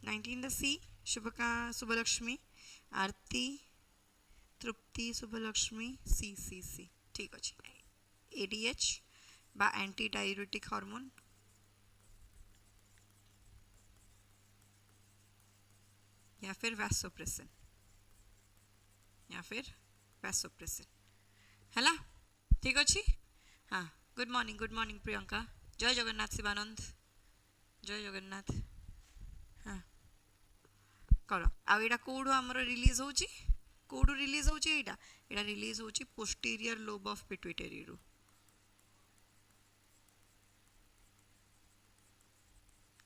नाइनटीन द सी शुभका शुभलक्ष्मी आरती तृप्ति शुभलक्ष्मी सी सी सी ठीक अच्छे एडीएच बा एंटी डायरेटिक हार्मोन या फिर वैसोप्रेसिन या फिर वैसोप्रेसिन है ना ठीक अच्छे। हाँ गुड मॉर्निंग प्रियंका जय जगन्नाथ शिवानंद जय जगन्नाथ। हाँ कर आईटा कौड़ आमर रिलीज हो कौड़ रिलीज हो रिलीज हो पोस्टीरियर लोब ऑफ पिट्यूटरी रु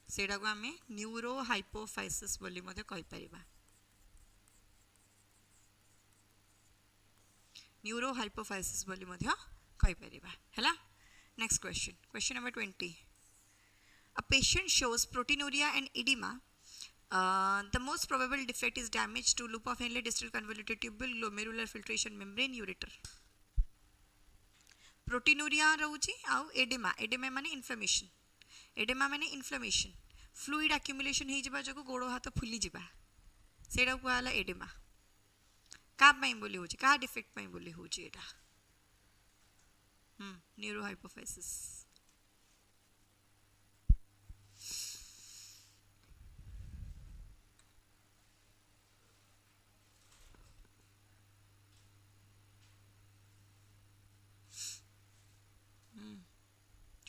सेटा को आम न्यूरो हाइपोफाइसिस बोली मध्य कहि परिबा न्यूरो हाइपोफाइसिस बोली मध्य कहि परिबा हैला। Next question number 20 a patient shows proteinuria and edema. The most probable defect is damage to loop of Henle distal convoluted tubule glomerular filtration membrane ureter. Proteinuria रहुची आउ edema माने inflammation fluid accumulation हे जिबा जको गोड़ो हाथ fully जिबा सेडा को आला edema का पई बोली होची का डिफेक्ट पई बोली होची एटा न्यूरो हाइपोफाइसिस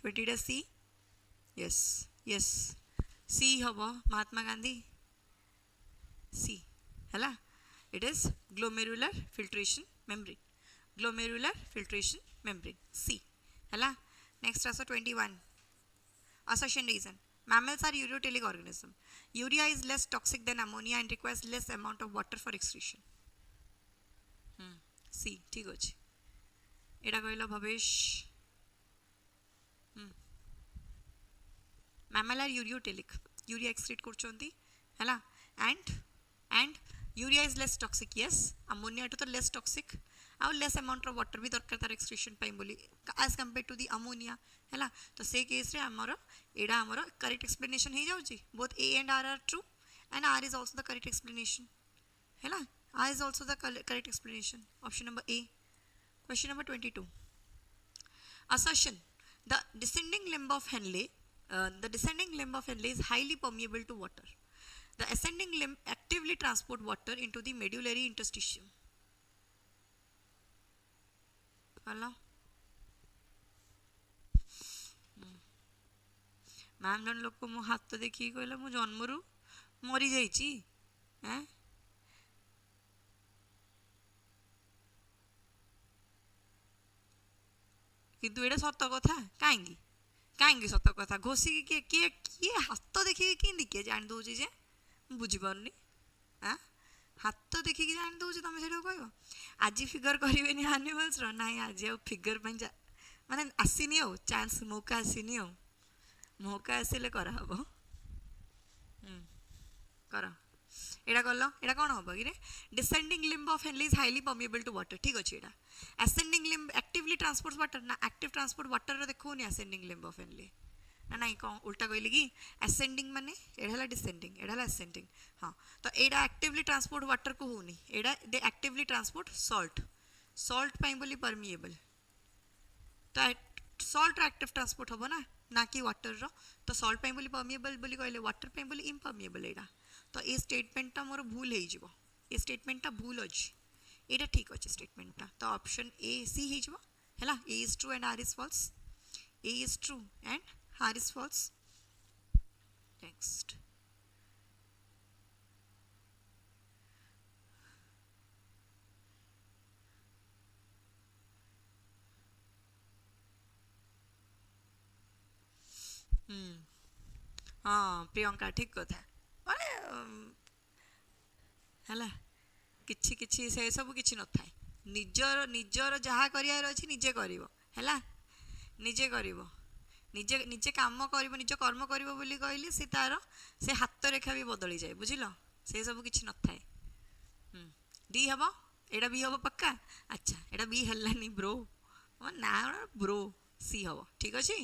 20 टा सी यस सी हबो महात्मा गांधी सी हैला it is glomerular filtration membrane C हैला। नेक्स्ट आसो 21 assertion reason mammals are urotelic organism urea is less toxic than ammonia and requires less amount of water for excretion सी ठीक अछि एटा कहलो Bhavesh mammal are urotelic urea excrete करचोंती हैला and urea is less toxic yes ammonia to less toxic और less amount of water भी दरकार तार excretion पाई बोली as compared to the ammonia हैला। तो से केस रे हमरो एडा हमरो करेक्ट एक्सप्लेनेशन हे जाउची both a and r are true and r is also the correct explanation हैला r is also the correct explanation option number a। question number 22 assertion the descending limb of Henle is highly permeable to water. The ascending limb actively transport water into the medullary interstitium. Hello? Ma'am जन लोग को मो हाथ तो देखिए कहला मो जन्मरू मरी जाइची हैं किंतु एटा सत्य कथा काहेंगी सत कथा घोषिक किए किए हाथ देखिए कि किए जान दौची जे बुझीपारनी हाँ हाथ देखिए जान दौची तुम से कह आज फिगर करें आनिमल्स ना आज आ फिगर माने आसनी आ चान्स मौका आसनी आ मौका आसिले करहब कर एटा कल एटा कौन हम कि descending limb of Henle is highly permeable to water ठीक अच्छे एटा ascending limb actively transports water ना active transport water रे देखोनी ascending limb of Henle ना नहीं कौन उल्टा कहली कि ascending माने एडा descending एडा ascending हाँ तो एडा actively transport water को होनी एडा they actively transport salt पाई बोली permeable तो salt active transport होबो ना कि water रो तो salt पाई बोली permeable बोली कहले water पाई बोली impermeable एडा तो ये स्टेटमेंटा मोर भूल हे जिवो ये स्टेटमेंटा भूल अछि एटा ठीक अछि स्टेटमेंटा तो ऑप्शन ए सी हे जिवो हैला A is true and R is false A is true and R is false. Next हाँ प्रियंका ठीक कथा माने है किछि किछि से सब किछि न थाए निजर निजर जहाँ करियार अछि निजे करिवो हैला निजे करिवो निजे निजे काम करिवो निज कर्म करिवो बोली कहली से तार से हाथ रेखा भी बदली जाए बुझिल से सब किछि न थाए डी हबो एडा बी हबो पक्का अच्छा एडा बी हल्लानी ब्रो ना ब्रो सी हबो ठीक अछि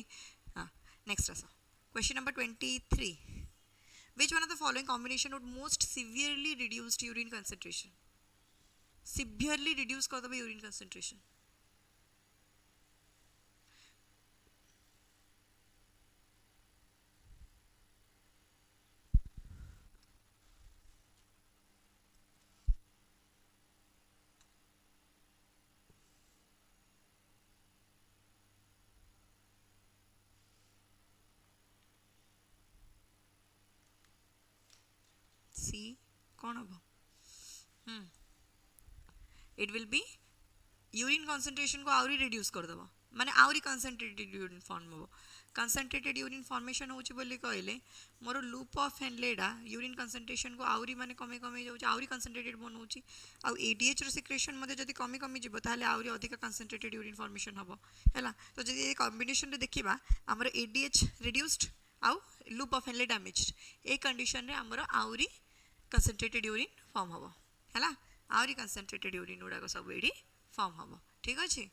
हां नेक्स्ट आसो question number 23 which one of the following combination would most severely reduce urine concentration severely reduce कर दबे urine concentration सी कौन हम it will be urine concentration को आउरी रिड्यूस कर दबो माने आउरी कंसंट्रेटेड यूरिन फॉर्म हो कंसंट्रेटेड यूरिन फॉर्मेशन होची बोली कहले मोर लूप ऑफ हेनलेडा यूरिन कंसंट्रेशन को आउरी माने कमे कमे जाउची आउरी कंसंट्रेटेड बनउची आ एडीएच रो सिक्रेशन मध्ये जदी कमे कमे जिवो ताले आउरी अधिक कंसंट्रेटेड यूरिन फॉर्मेशन हबो हैला तो जदी ए कॉम्बिनेशन रे देखिबा हमर एडीएच रिड्यूस्ड आ लूप ऑफ हेनले डैमेज्ड ए कंडीशन रे हमर आउरी कंसंट्रेटेड यूरिन फॉर्म हबो हैला आउरी कंसंट्रेटेड यूरिन उडा को सब एडी फॉर्म हबो ठीक अछि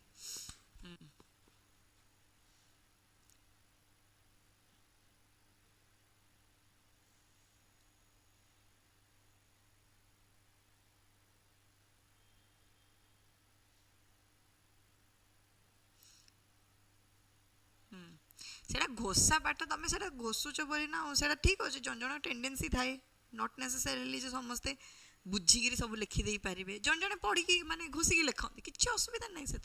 सेटा घोषा पाठ तुम से घोषुच बोली ना से ठीक अच्छे जन जन टेंडेंसी थाए नॉट नेसेसरीली जो समस्ते बुझिकी सब लिखिदे पारे जन जन पढ़ी माने घोषिकी लिखते किसी असुविधा ना से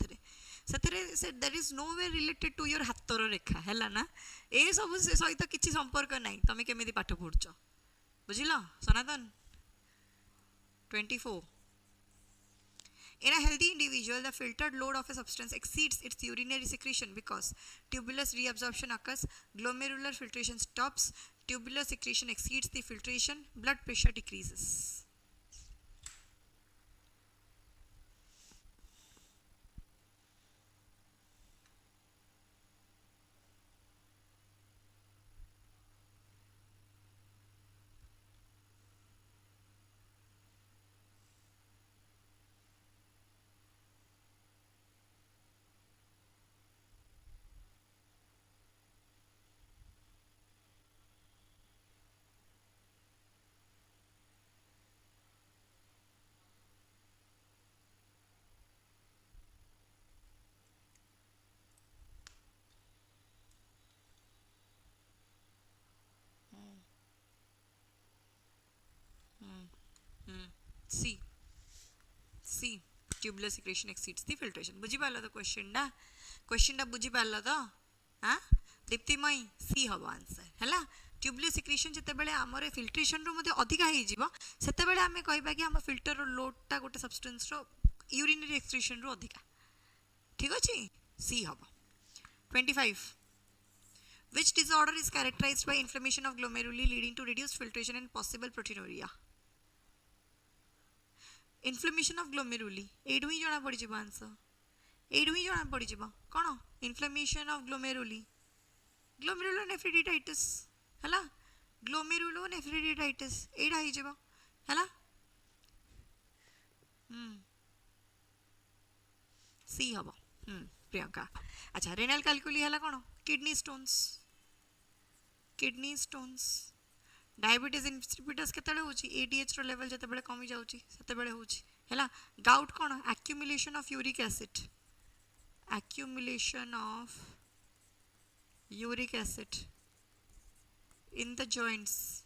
that is no way related to your हाथर रेखा है ना ए सब सहित किसी संपर्क ना तुम केमी पाठ पढ़ुच बुझिल सनातन 24 In a healthy individual, the filtered load of a substance exceeds its urinary secretion because tubulus reabsorption occurs, glomerular filtration stops, tubular secretion exceeds the filtration, blood pressure decreases. C. C. Tubular secretion exceeds the filtration. बुझी पाला तो question डा बुझी पाला तो हाँ दीप्तिमयी सी हम answer है ट्यूबुलर सिक्रेशन जिते बेले आमर फिल्ट्रेशन रो मध्ये अधिका हो जिवो सेते बेले आमे कहबा कि हम फिल्टर रो लोडटा गोटे सब्सटेंस रो यूरिनरी एक्सक्रीशन रो अधिका ठीक अछि सी हम 25 which disorder is characterized by inflammation of glomeruli leading to reduced filtration and possible proteinuria inflammation of glomeruli एडु ही जणा पड़ी जिवो आंसर एडु ही जणा पड़ी जिवो कोन inflammation of glomeruli glomerulonephritis हला glomerulonephritis एडा ही जिवो हला सी हबो प्रियंका अच्छा रेनल कैल्कुली हला कोन किडनी स्टोन्स डायबिटीज इंसिपिडस केतले होची एडीएच रो लेवल जते बेले कमी जाउची सेते बेले होची हैला gout cone accumulation of uric acid in the joints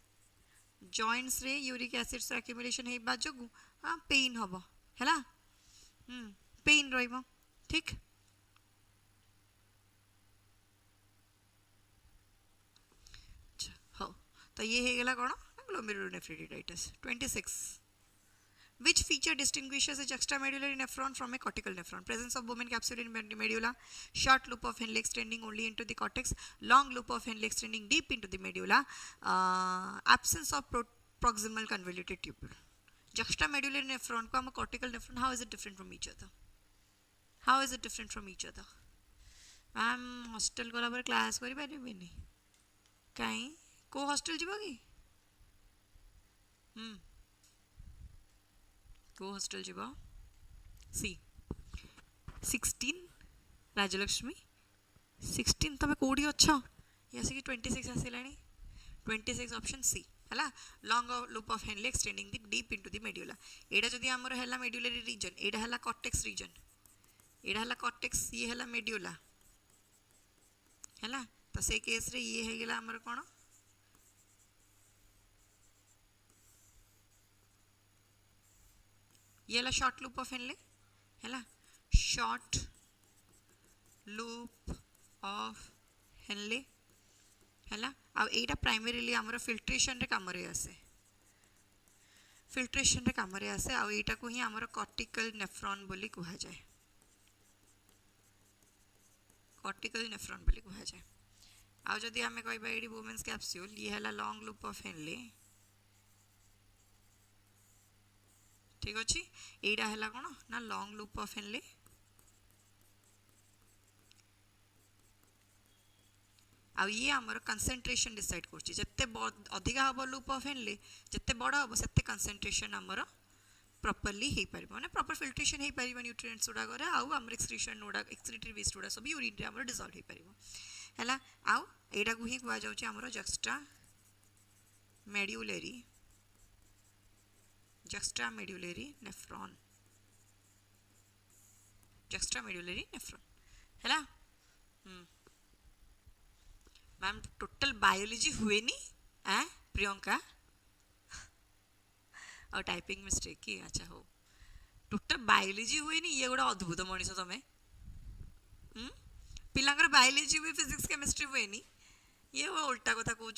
रे यूरिक एसिड रो एक्युमुलेशन हे बाजगु पेन हबो हैला पेन रहइबो ठीक तो ये है गला कौन glomerulonephritis 26 which feature distinguishes a juxtamedullary nephron from a cortical nephron presence of Bowman capsule in medulla short loop of Henle extending only into the cortex long loop of Henle extending deep into the medulla absence of proximal convoluted tubule juxtamedullary nephron को हम cortical nephron, how is it different from each other? How is it different from each other? Ma'am hostel गला पर class करि पारिबिनी काई को hostel जीव कि को हॉस्टल जीव सी 16 राजलक्ष्मी 16 तमे कोडी अच्छा यासी कि 26 आसिलानी 26 ऑप्शन सी हला long loop of Henle extending the deep into the medulla एडा जदी हमर हला मेड्यूलरी रीजन एडा हला कॉर्टेक्स रीजन एडा हला कॉर्टेक्स ये हला मेड्यूला हला तो से केस रे ये हे गेला हमर कोन ये हला शॉर्ट लूप ऑफ हेनले हला शॉर्ट लूप ऑफ हेनले हला आ एटा प्राइमरीली हमर फिल्ट्रेशन रे काम रे आसे फिल्ट्रेशन रे काम रे आसे आ एटा को ही हमर कॉर्टिकल नेफ्रॉन बोली कहा जाए कॉर्टिकल नेफ्रॉन बोली कहा जाए आ जदी हमें कहबा एडी वुमेन्स कैप्सूल ये हला लॉन्ग लूप ऑफ हेनले ठीक अछि एडा हला कोन ना लॉन्ग लूप ऑफ हेनले आ ये हमर कंसंट्रेशन डिसाइड करछि जत्ते अधिका हबो लूप ऑफ हेनले जत्ते बडा हबो सेत्ते कंसंट्रेशन हमर प्रॉपर्ली हे परिबो माने प्रॉपर फिल्ट्रेशन हे परिबो न्यूट्रिएंट्स उडा करे आ हमर एक्सक्रीशन उडा एक्सक्रीटरी वेस्ट उडा सब यूरिन रे हमर डिसॉल्व हे परिबो हला आ एडा को ही कुआ जाउछि हमर जक्स्टा मेड्यूलरी नेफ्रॉन हला मैम टोटल बायोलॉजी हुए नी प्रियंका और टाइपिंग मिस्टेक की अच्छा हो टोटल बायोलॉजी हुए नी ये गोटे अद्भुत मनीष तमें पिलांकर बायोलॉजी हुए फिजिक्स केमिस्ट्री हुए नी ये उल्टा कथा कहूँ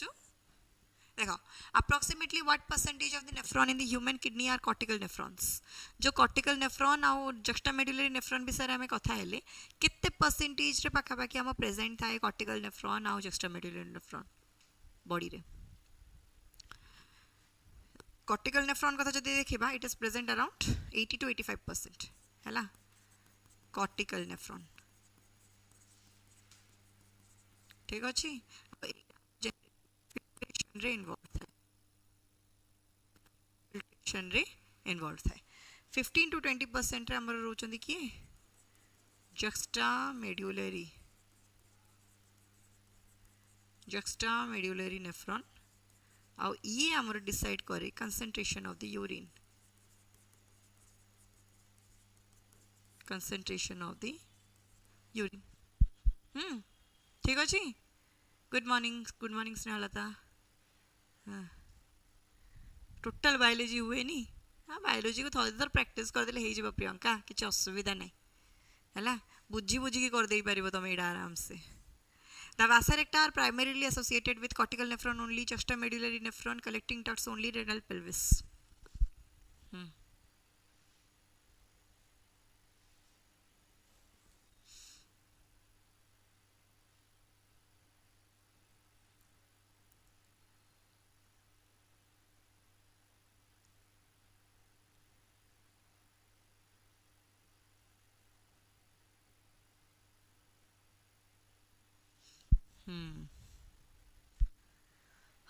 देखो approximately what percentage of the nephron in the human kidney are cortical nephrons जो कॉर्टिकल नेफ्रॉन और जक्स्टामेडुलरी नेफ्रॉन विषय में कथा हेले कितने परसेंटेज रे पाखा पाखी हम प्रेजेंट थाए कॉर्टिकल नेफ्रॉन और जक्स्टामेडुलरी नेफ्रॉन बॉडी रे कॉर्टिकल नेफ्रॉन कथा जदी देखिबा it is present around 80 to 85% हैला कॉर्टिकल नेफ्रॉन ठीक अछि रे इन्वॉल्व थाए 15 to 20% रे हमर रोचंदी कि जक्स्टामेडुलरी नेफ्रॉन आ ये हमर डिसाइड करे कंसंट्रेशन ऑफ द यूरिन ठीक अछि good morning Snehalata total biology हुए नी हाँ बायोलॉजी को थोड़े थोड़ा प्रैक्टिस कर देले हे प्रियंका किसी असुविधा नहीं है बुझी बुझी कर दे पारिबो तुम एडा आराम से The vasa recta are primarily associated with cortical nephron only, juxtamedullary nephron collecting ducts only, renal pelvis.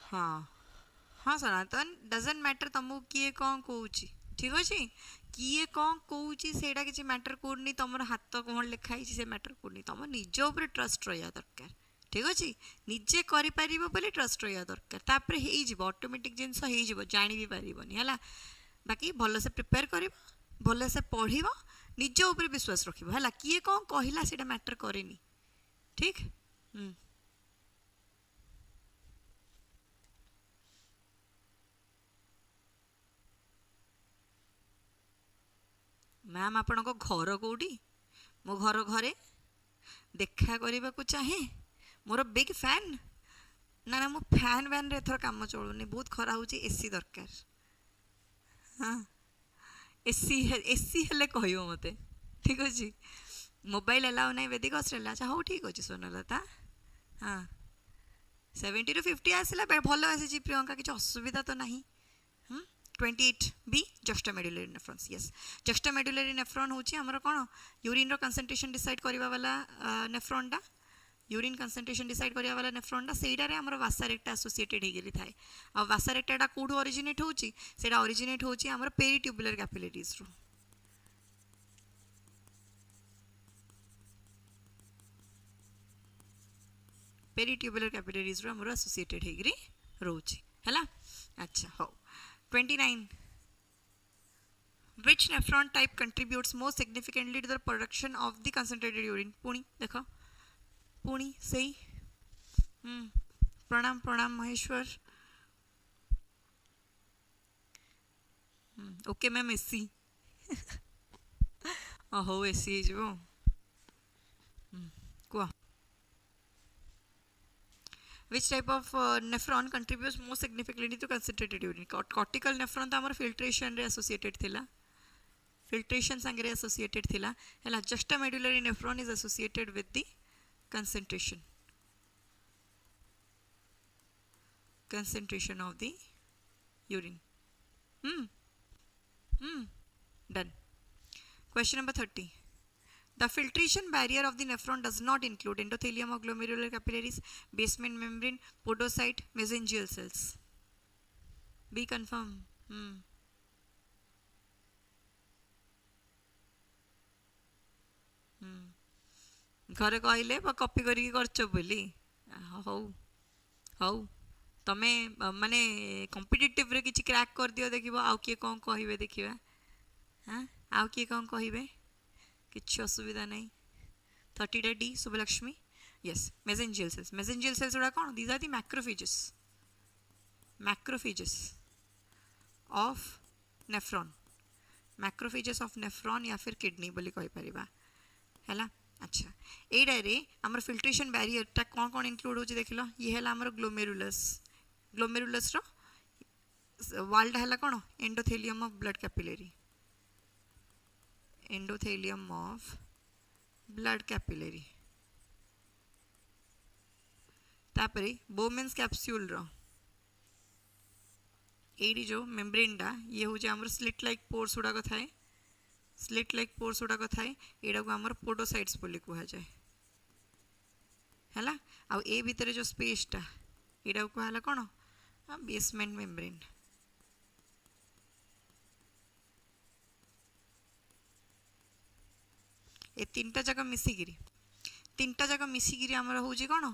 हाँ सनातन डजंट मैटर तुमको किए कौन कहूँ ठीक अच्छे किए कौन कहूँ से मैटर करनी तुम हाथ कौन लिखाई से मैटर करनी तुम निज उपर ट्रस्ट रहा दरकार ठीक अच्छे निजे कर ट्रस्ट रहा दरकार ऑटोमेटिक जिनस हो जानी भी पारबनी है बाकी भल से प्रिपेयर कर भल से पढ़ निज उपर विश्वास रख है किए कौन कहला से मैटर करेनि ठीक मैम आपण को घर कौटी मो घर घरे देखा करने को चाहे मोर बिग फैन ना ना मो फैन वैन रे थोड़ा काम चलुनी बहुत खरा हो एसी दरकार हाँ एसी हेले कहयो मते ठीक अच्छे मोबाइल अलाउ नहीं वेदिक ऑस्ट्रेलिया अच्छा हो ठीक अच्छे सोनलता हाँ 70 to 50 आसला भल आसी प्रियंका किसी असुविधा तो नहीं 28 बी जस्टामेडुलरी नेफ्रॉन्स यस जस्टामेडुलरी नेफ्रॉन होची हमर कोन यूरिन रो कंसंट्रेशन डिसाइड करबा वाला नेफ्रॉन डा यूरिन कंसंट्रेशन डिसाइड करबा वाला नेफ्रॉन डा सेटा रे हमर वासा रेक्टा एसोसिएटेड हे गेली थाए आ वासा रेक्टा डा कोड ओरिजिनेट होची सेटा ओरिजिनेट होची हमर पेरिट्यूबुलर कैपिलरीज रो पेरिट्यूबुलर कैपिलरीज रो हमर एसोसिएटेड हे गेली रोची हैला अच्छा हो 29 which nephron type contributes most significantly to the production of the concentrated urine पुणी देखो पुणी सही प्रणाम प्रणाम महेश्वर ओके मैम एसी हो एसी जो कुआ which type of nephron contributes most significantly to concentrated urine cortical nephron तो हमर filtration रे associated थिला filtration संगे associated थिला हैला juxtamedullary nephron is associated with the concentration of the urine done question number 30 The filtration barrier of the nephron does not include endothelium or glomerular capillaries, basement membrane, podocyte, mesangial cells. Be confirm. घरे कहले copy करिकी करछ बोली हौ हौ तमे माने competitive रे किछि crack कर दियो देखिबो आउ किए कोन कहिबे देखिबा हां आउ किए कोन कहिबे किसी असुविधा नहीं 30 D Shubhalakshmi yes mesangial cells गुड़ा कौन these are the macrophages of nephron या फिर किडनी बोली कहि परिबा हैला अच्छा एडा रे हमर फिल्ट्रेशन बैरियर ता कौन कौन इंक्लूड होची देखिलो ये हैला हमर ग्लोमेरुलस रो वाल्ड हैला कौन endothelium of blood capillary endothelium of blood capillary तापरे Bowman's capsule रो एडी जो मेम्ब्रेन डा ये हो जे हमर स्लिट लाइक पोर्स उडा को थाए एडा को हमर पोडोसाइट्स बोली कुहा जाए हैला आ ए भीतर जो स्पेस टा एडा को हला कोन बेसमेंट मेम्ब्रेन ए तीनटा जगह मिसिगिरी आमर होची कोन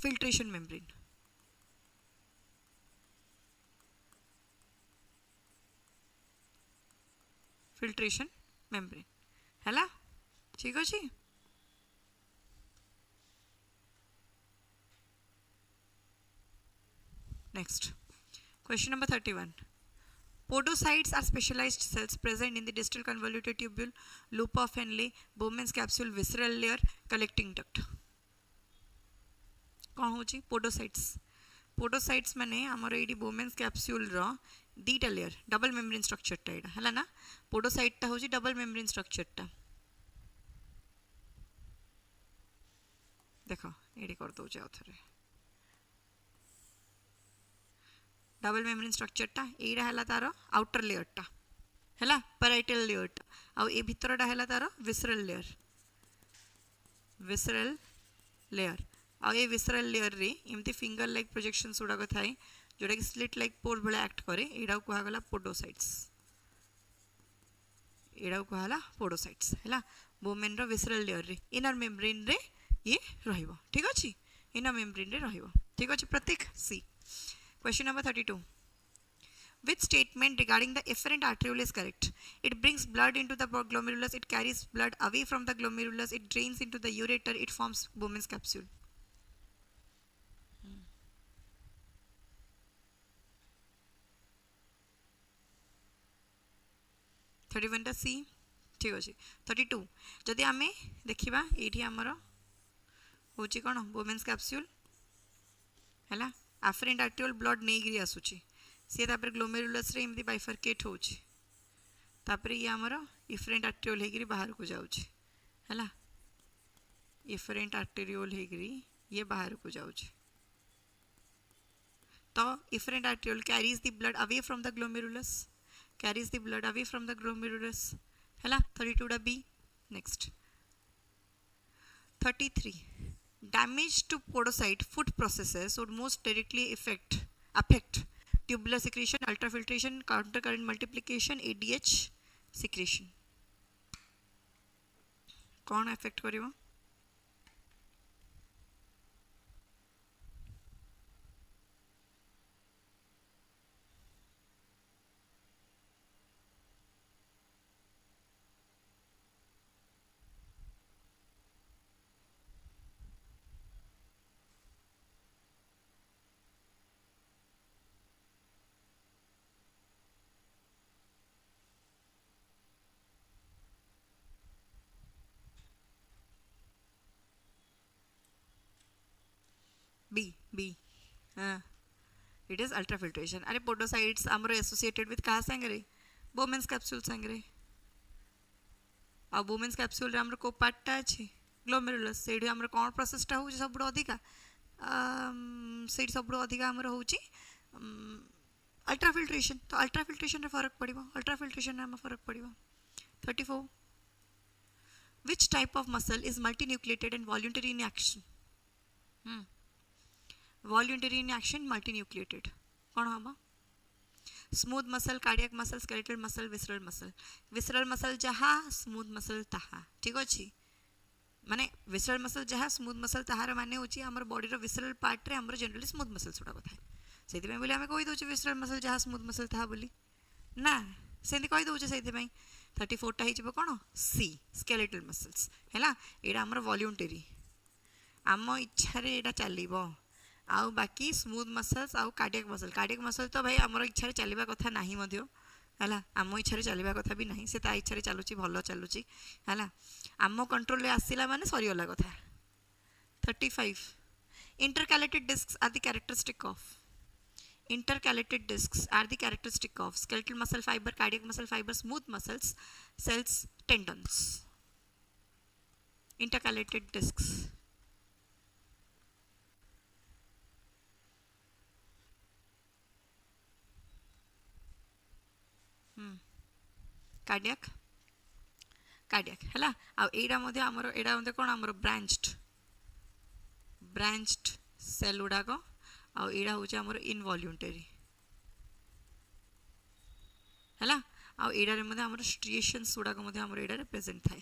फिल्ट्रेशन मेम्ब्रेन हैला ठीक अछि next question number 31 Podocytes are specialized cells present in the distal convoluted tubule, loop of Henle, Bowman's capsule, visceral layer, collecting duct. कौन होची podocytes माने हमर एडी Bowman's capsule रो दीटा लेयर डबल मेम्ब्रेन स्ट्रक्चर टा एडा हला ना podocyte टा होची डबल मेम्ब्रेन स्ट्रक्चर टा देखो एडी कर दो जाओ थरे डबल मेम्ब्रेन स्ट्रक्चर टा एडा हला तारो आउटर लेयर टा हला पैराइटल लेयर टा आ ए भितरटा हला तारो विसरल लेयर आ ए विसरल लेयर रे एमती फिंगर लाइक प्रोजेक्शंस उडा को थाए जोडा कि स्लिट लाइक पोर भले एक्ट करे एडा को हला पोडोसाइट्स हला बोमेन रो विसरल लेयर रे इनर मेम्ब्रेन रे ये रहिबो ठीक अछि इनर मेम्ब्रेन रे रहिबो ठीक अछि प्रतीक सी Question number 32. Which statement regarding the efferent arteriole is correct? It brings blood into the glomerulus, it carries blood away from the glomerulus, it drains into the ureter, it forms Bowman's capsule. Thirty C ठीक अच्छे 32 जदि आम देखा ये आमर हूँ कौन Bowman's capsule है afferent arteriole blood नहीं आसूची सी तापर ग्लोमेरुलस रे एमती बाइफरकेट होची तापर ये आमर इफरेंट आर्टेरियोल हेगिरी बाहर को जाउची हैला इफरेंट आर्टेरियोल हेगिरी ये बाहर को जाउची तो efferent arteriole carries the blood away from the glomerulus, carries the blood away from the glomerulus है 32 टा B. Next 33 damage to podocyte food processes would most directly affect tubular secretion, ultrafiltration, countercurrent multiplication, ADH secretion. कौन affect करिवो? B. It is ultrafiltration. अरे podocytes आमर associated with कहाँ सांगरे? Bowman's capsule सांगरे. अब Bowman's capsule रे आमर को पार्टा अच्छी glomerulus. सेठी आमर कौन process टा हो जो सब बड़ा अधिका? सेठी सब बड़ा अधिका आमर हो ची ultrafiltration. तो ultrafiltration रे फरक पड़ीबो. Ultrafiltration रे आमर फरक पड़ीबो. 34. Which type of muscle is multinucleated and voluntary in action? Voluntary in action, multinucleated. कौन हमा? Smooth muscle, cardiac muscle, skeletal muscle, visceral muscle. Visceral muscle जहाँ, smooth muscle तहाँ. ठीक अच्छी? माने visceral muscle जहाँ, smooth muscle तहाँ रे माने होची हमारे body रो visceral part रे हमारे generally smooth muscle सुड़ा बता है. सेधी में बोले हमें कोई दोचे visceral muscle जहाँ smooth muscle तहाँ बोली. ना, सेधी कोई दोचे सेधी में 34 टा ही जब कौन? C, skeletal muscles. है ना? इड़ा हमारे voluntary. आमो इच्छा रे इड़ा चाली बो. आउ बाकी स्मूथ मसल्स आउ कार्डियक मसल तो भाई आमर इच्छा चलवा कथा नहीं मध्य है आम इच्छा चलवा कथा भी नहीं से इच्छा चलुची भल चलुची है आम कंट्रोल आसला माने सरीगला कथा 35 intercalated discs are the characteristic of skeletal muscle fibre cardiac muscle fibre smooth muscles cells tendons intercalated discs cardiac है आ एडा मध्य आमर एडा मध्य कौन आमर ब्रांच्ड सेल गुड़ाक आईडा हूँ आमर इनवॉल्यूंटरी है आईडारे मध्य आमर स्ट्रिएशंस गुड़ाक मध्य आमर एडारे प्रेजेंट थाए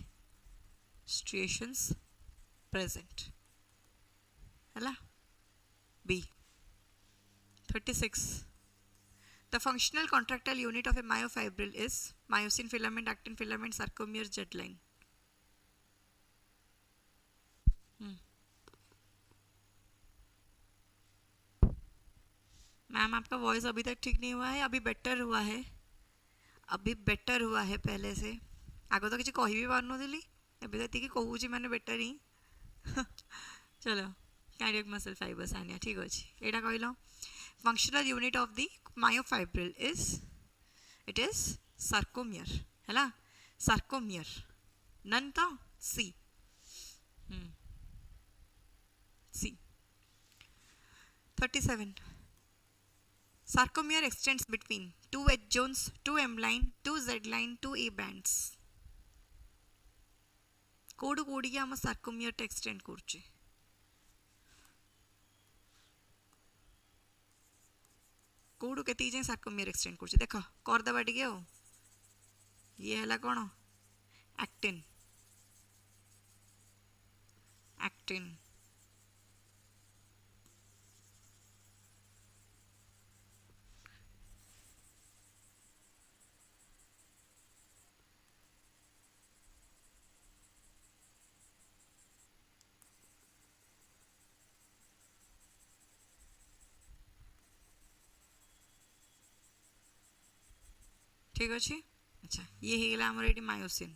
स्ट्रिएशंस प्रेजेंट है B 36 The functional contractile unit of a myofibril is myosin filament, actin filament, sarcomere, jet line. Ma'am आपका वॉइस अभी तक ठीक नहीं हुआ है अभी बेटर हुआ है पहले से आगे तो किसी कही भी पार नी एवं तो कहूँ मैंने बेटर ही चलो कार्डियक मसल फाइबर्स आनिया ठीक अच्छे यहाँ कहल functional unit of the myofibril is sarcomere है sarcomere none तो C 37 sarcomere extends between 2 H zones 2 M line 2 Z line 2 A bands code कोडी आम sarcomere टे extend करछे कोडू के जाए सार्कोमियर एक्सटेंड कर देख करदेबा टे ये है कौन एक्टिन ठीक अच्छे अच्छा ये हो गला आमर ये मायोसिन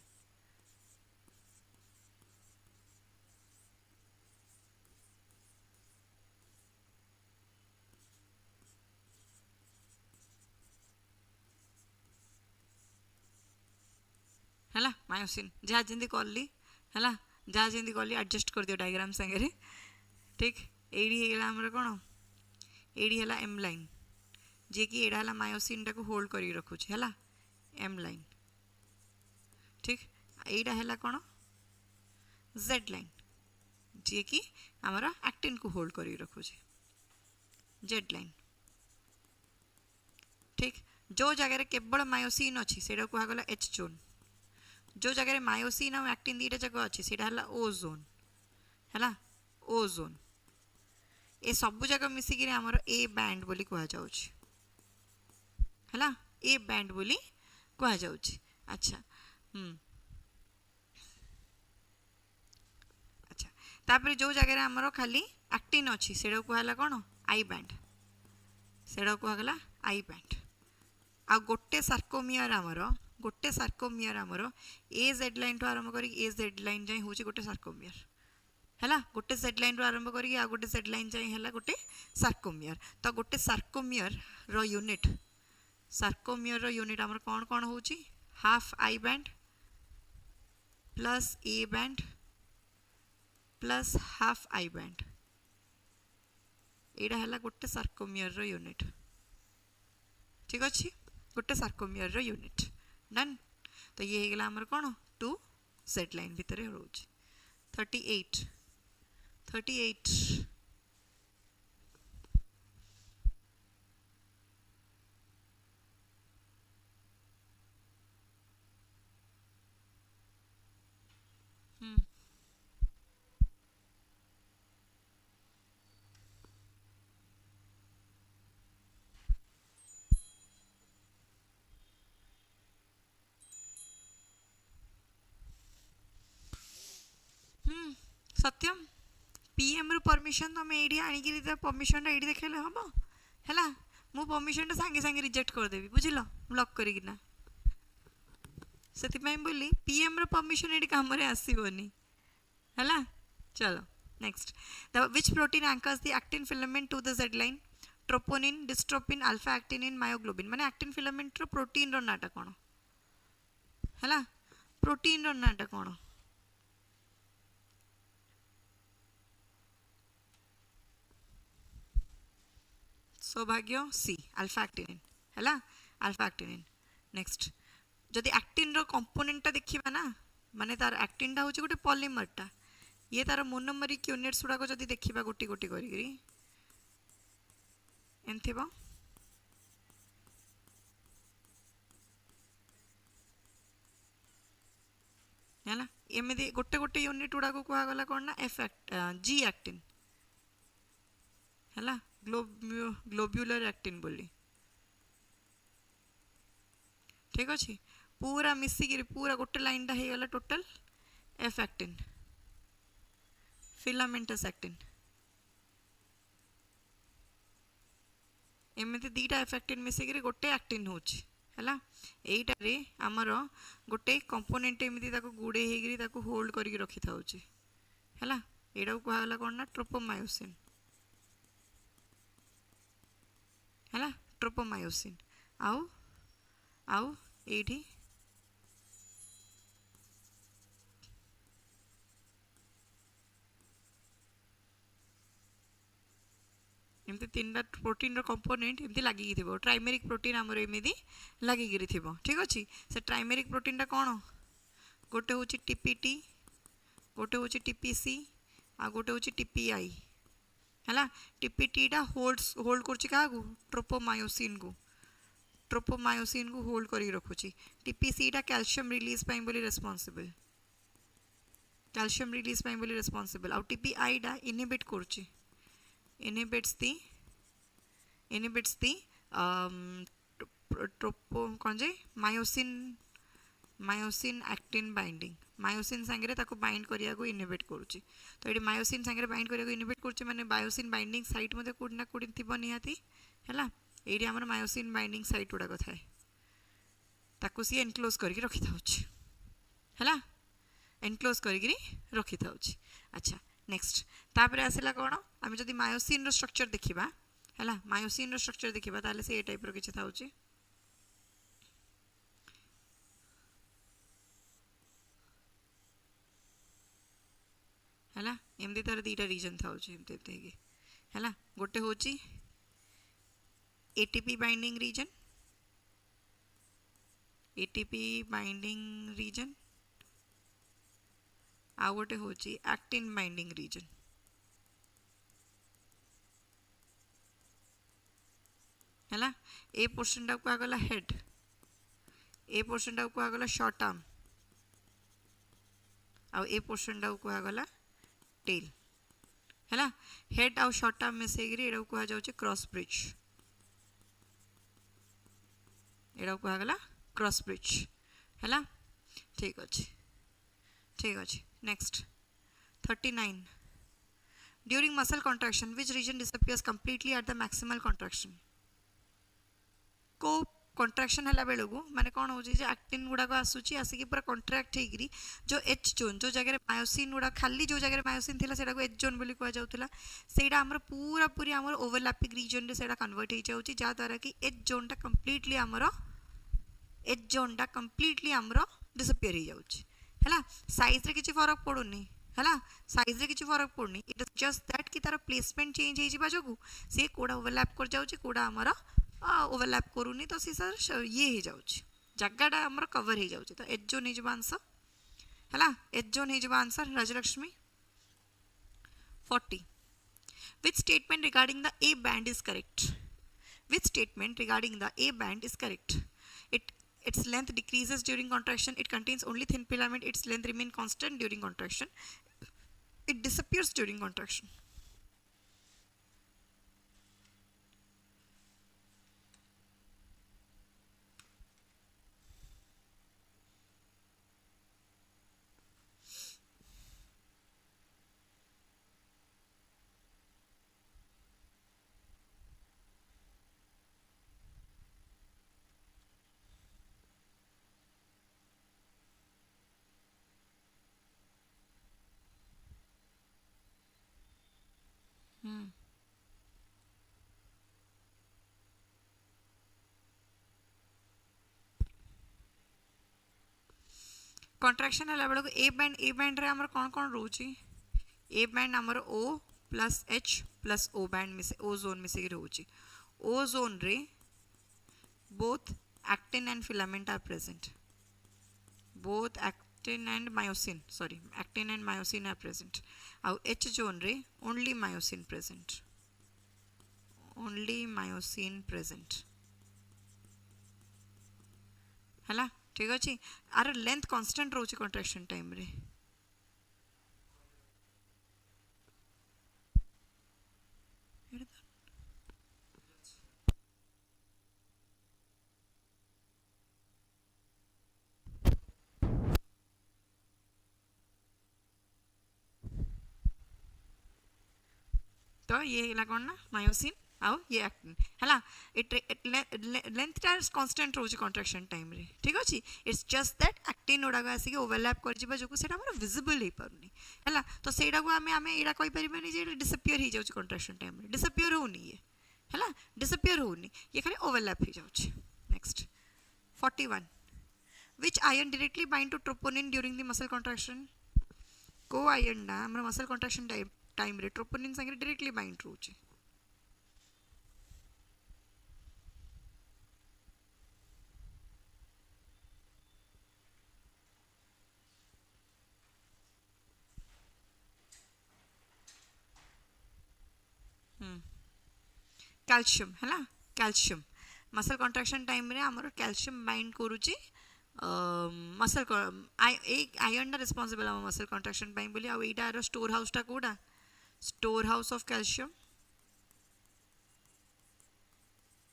है मायोसिन जहाँ जमी कली है जहाँ जमी कली एडजस्ट कर दियो डायग्राम संगे ठीक ये हो गला आमर कौन एडी है एम लाइन जे कि एडा है मायोसिन टाको होल्ड करी रखुछि है एम लाइन ठीक एडा है कौन जेड लाइन जे कि आमर एक्टिन को होल्ड करी रखुछि जेड लाइन ठीक जो जगह केवल मायोसिन अच्छी से कहगला एच जोन जो जगह मायोसिन और एक्टिन दीटा जगह अच्छी से ओ जोन है ओ जोन ए सब जगह मिसिक आमर ए बैंड बोली कह जाउछि है ए बैंड बोली कह जाउछि अच्छा अच्छा तापर जो जगह आमर खाली एक्टिन अच्छी से कहला कौन आई बैंड से कहगला आई बैंड आ गोटे सार्कोमियर आमर ए जेड लाइन आरंभ कर ए जेड लाइन जाए हूँ गोटे सार्कोमियर है गोटे जेड लाइन आरंभ कर आ गोटे जेड लाइन जाए है गोटे सार्कोमियर तो गोटे सार्कोमियर रो यूनिट आमर कौन कौन हो half I band plus A band plus half I band एटा है गोटे सार्कोमियर रो यूनिट ठीक अच्छे गोटे सार्कोमियर रो यूनिट डन तो ये हो गला आमर कौन 2 जेड लाइन भितर रोच 38 सत्यम पीएम रु परमिशन तुम ये आनिक परमिशन ये देखेले हम है मु परमिशन सांगे सांगे रिजेक्ट करदेवी बुझल ब्लॉक करना से बोली पीएम रु परमिशन ये कम आसबनी है चलो next which protein anchors the actin filament to the Z line troponin dystrophin alpha actinin myoglobin माने एक्टिन फिलामेंट रो प्रोटीन रो नाटा कौन है प्रोटीन रो नाटा कौन सौभाग्य सी अल्फा एक्टिनिन है अल्फा एक्टिनिन नेक्स्ट जदि एक्टिन रो कंपोनेंट देखा ना माने तार एक्टिन टा होची गोटे पॉलीमरटा ये तार मोनोमरिक यूनिट्स गुड़ाक जदि देखा गोटी गोटी करी एमथिबो है एमती गोटे गोटे यूनिट गुड़ाक कहगला कौन ना जी एक्टिन है ग्लोब्यूलर एक्टिन बोली ठीक अच्छे पूरा मिसिक पूरा गोटे लाइन हो गला total F actin filamentous actin एमती दीटा एफ एक्टिन मिसिक गोटे एक्टिन होची है यहीटारे आमर गोटे कंपोनेंट एमती गुड़े हो होल्ड करके रखी था है यहाँ कहगला कौन ना ट्रोपोमायोसिन है ट्रोपोमायोसिन आउ आउ एठी एमती तीन प्रोटीन रो कंपोनेंट एमती लगी ट्राइमेरिक प्रोटीन आमर एमती लगिकी ठीक अच्छे से ट्राइमेरिक प्रोटीन टा कौन गोटे हूँ टीपीटी गोटे हूँ टीपीसी आ गोटे हूँ टीपीआई है टीपीटी टा होल्ड कर ट्रोपोमायोसिन को होल्ड करी रखुची टीपीसी टा कैल्शियम रिलीज पाई बोली रेस्पॉन्सिबल कैल्शियम रिलीज पाई बोली रेस्पॉन्सिबल आ टीपीआई टा इनहिबिट करुची inhibits the tropo कौन जे मायोसिन एक्टिन बाइंडिंग मायोसिन सांगे ताको बाइंड करिया को इनहिबिट करुची तो ये मायोसिन सांगे बाइंड करिया को इनहिबिट करुची माने मायोसिन बाइंडिंग साइट मते कोड ना कोड थिबो निहाती हैला एडी हमर मायोसिन बाइंडिंग साइट उडा कथा है ताको सी एनक्लोज करके रखि थाउची हैला एनक्लोज करके रखि थाउची अच्छा नेक्स्ट तापर आसला कौन आम जदि मायोसिन रो स्ट्रक्चर देखिबा हैला मायोसिन रो स्ट्रक्चर देखिबा ताले से ए टाइप रो किछ थाउची हैला एमदी तार दीटा रीजन थाउची एमते है गोटे होची ATP binding region, ATP binding region, आउ गोटे हूँ actin binding region. है ए पोर्शन टाक कुआ गला हेड, ए पोर्शन टाक कुआ गला शॉर्ट आर्म, आउ ए पोर्शन टाक कुआ गला टेल. है हेड आउ शॉर्ट आर्म मिसेकरी एटा कुआ जाउचे क्रॉस ब्रिज, एटा कुआ गला क्रॉस ब्रिज. है ठीक अच्छे, ठीक अच्छे. Next 39. During muscle contraction, which region disappears completely at the maximal contraction? को contraction है बेलू माने कौन हो एक्टिन गुड़ाक आसूची आसिक पूरा कंट्राक्ट होगी जो एच जोन जो जगह मायोसिन गुड़ा खाली जो जगह मायोसिन थी से एच जोन बोली कहुला से पूरा पूरी आम ओवरलैपिंग रीजन से कन्वर्ट हो जाऊँगी जहाँद्वारा कि एच जोन टा कम्प्लीटली आमर एच जोन टा कम्प्लीटली आमर डिसअपियर हो जाऊँगी. है साइज रे किसी फरक पड़ूनी, है साइज रे किसी फरक पड़नी. इट इज जस्ट दैट कि तार प्लेसमेंट चेंज हो जो सी कौड़ा ओवरलैप कर जाऊँगी कौड़ा आमर ओवरलैप करूनी तो सी सर ये हो जाऊँगी जगहटा आमर कवर हो जाऊँगी. तो एच जोन हो आंसर. है एच जोन हो answer. Rajalakshmi 40. Which statement regarding the A band is correct? Which statement regarding the A band is correct? Its length decreases during contraction. It contains only thin filament. Its length remains constant during contraction. It disappears during contraction. Contraction है बेलू A band रे आमर कौन कौन रोची A band आमर O plus H plus O band मिसे O zone मिसेकी रोची. ओ जोन रे both actin and filament are present. Both actin and myosin, sorry, actin and myosin are present. Now H zone रे only myosin present. Only myosin present. है ठीक अच्छे. Are length constant रोचे कंट्राक्शन time रे. तो ये कौन ना मायोसिन आउ ये एक्टिन है. इट लेंथ टा कांस्टेंट रोचे कंट्राक्शन टाइम रे. ठीक अच्छे. इट्स जस्ट दैट एक्टिन गुड़ाक आसिक ओवरलैप कर जो विजिबल हो पारनी. है तो सेटा को आम यहाँ कहीपरि जे डिसअपियर हो जाऊँ कंट्राक्शन टाइम रे. डिसअपियर होनी ये है डिसअपियर होनी ये खाली ओवरलैप हो जाऊँ. Next 41. Which ion directly bind to troponin during the muscle contraction? को आयन ना हमर मसल कंट्राक्शन टाइम रे ट्रोपोनिन संगे डायरेक्टली बाइंड रोचे. कैल्शियम है ना. कैल्शियम मसल कंट्राक्शन टाइम रे हमर कैल्शियम बाइंड करूची मसल आयन टा रिस्पांसिबल हम मसल कंट्राक्शन पाई बोली. आ एटा स्टोर हाउस टा कोडा store house of calcium.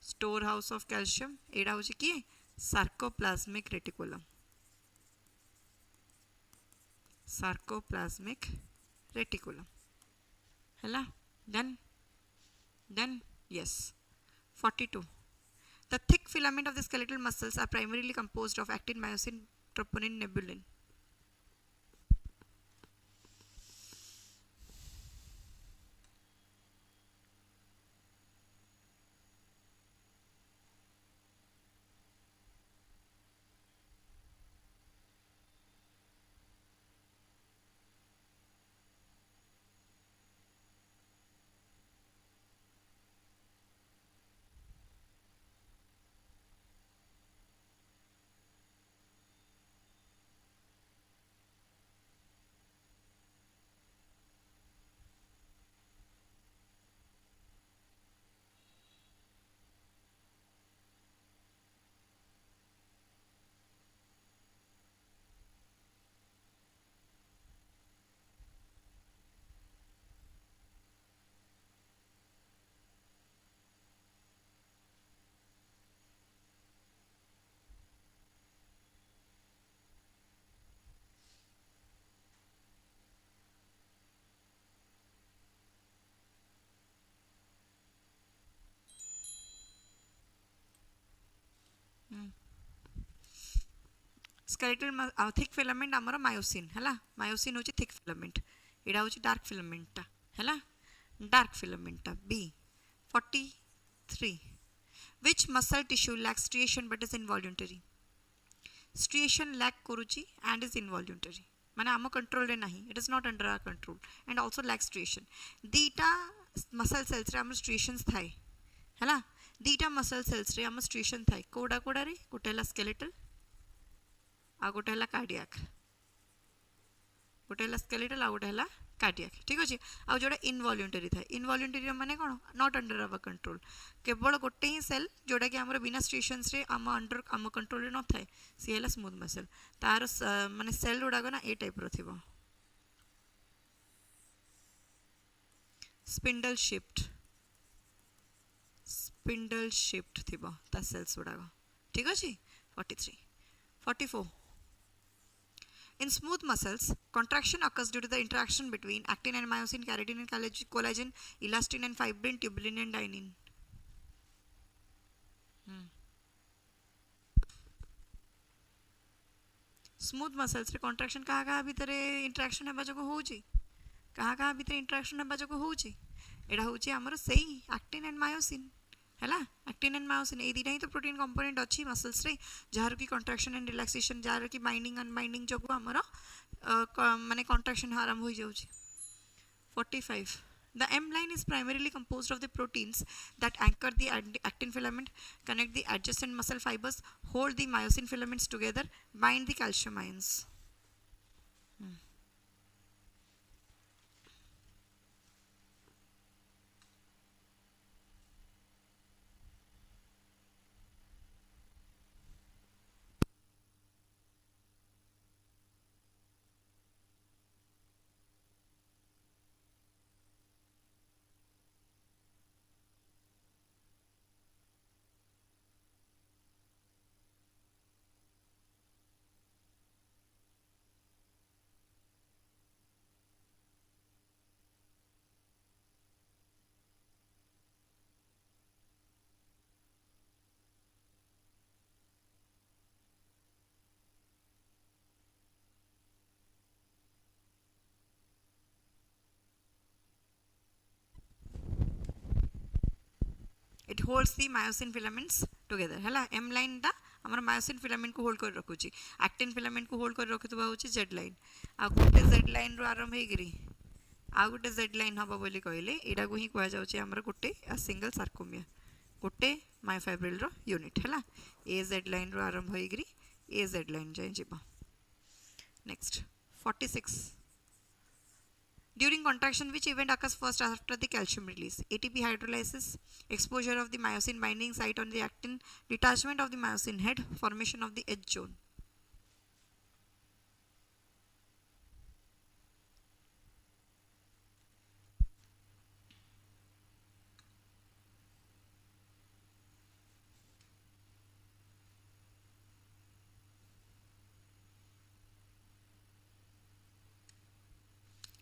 Store house of calcium एटा होची कि सार्कोप्लाज्मिक रेटिकुलम. सार्कोप्लाज्मिक रेटिकुलम है. Then yes. 42. The thick filament of the skeletal muscles are primarily composed of actin, myosin, troponin, nebulin. Skeletal thick filament आमर myosin है myosin हूँ thick filament एटा हूँ dark फिलामेंटा है dark फिलामेंटा B 43 which muscle tissue lacks striation but is involuntary striation lack करुची and is involuntary माने आम control रे नहीं it is not under our control and also lack striation दीटा मसल सेल्स रे आम स्ट्रिएशंस थाए हैला दीटा मसल सेल्स रे आम स्ट्रिएशन थाए कोडा कोडा रे गोटे हला स्केलेटल आ गोटे हला कार्डियाक गोटे हला स्केलेटल आ गोटे हला कार्डियाक ठीक अच्छे आ जोड़ा इनवॉल्यूंटरी था इनवॉल्यूंटरी माने कौन नॉट अंडर आवर कंट्रोल केवल गोटे ही सेल जोड़ा कि आमर बिना स्ट्रिएशंस रे आम अंडर आम कंट्रोल रे न थाए सी हैला स्मूथ मसल तार माने सेल गुड़ाक ना ए टाइप रो थिबो स्पिंडल शिफ्ट थिबो ता सेल्स गुड़ाक ठीक अच्छे 43 44 In smooth muscles, contraction occurs due to the interaction between actin and myosin, keratin and collagen, elastin and fibrin, tubulin and dynein. Smooth muscles रे contraction कहाँ कहाँ भीतर interaction है बाजू को होची कहाँ कहाँ भीतर interaction है बाजू को होची एड़ा होची हमारा सही actin and myosin है एक्टिन एंड मायोसिन ए दुटा ही तो प्रोटीन कंपोनेंट अच्छी मसल्स रे जार की कंट्राक्शन एंड रिलैक्सेशन जार की बाइंडिंग अनबाइंडिंग जो आमर माने कंट्राक्शन आरंभ हो जाउची 45 The M line is primarily composed of the proteins that anchor the actin filament, connect the adjacent muscle fibers, hold the myosin filaments together, bind the calcium ions. It holds the myosin filaments together है M line टा हमारा myosin filament को hold कर रखुची actin filament को hold कर रखुतबा होची Z line आ गोटे Z line रो आरंभ हे गिरी आ गोटे Z line हबा बोली कहले एडा को ही कहआ जाउची हमरा गोटे सिंगल सार्कोमिया गोटे मायोफाइब्रिल रो यूनिट है ए Z line रो आरंभ हे गिरी ए Z line जाय जिबा next 46 During contraction, which event occurs first after the calcium release? ATP hydrolysis, exposure of the myosin binding site on the actin, detachment of the myosin head, formation of the edge zone.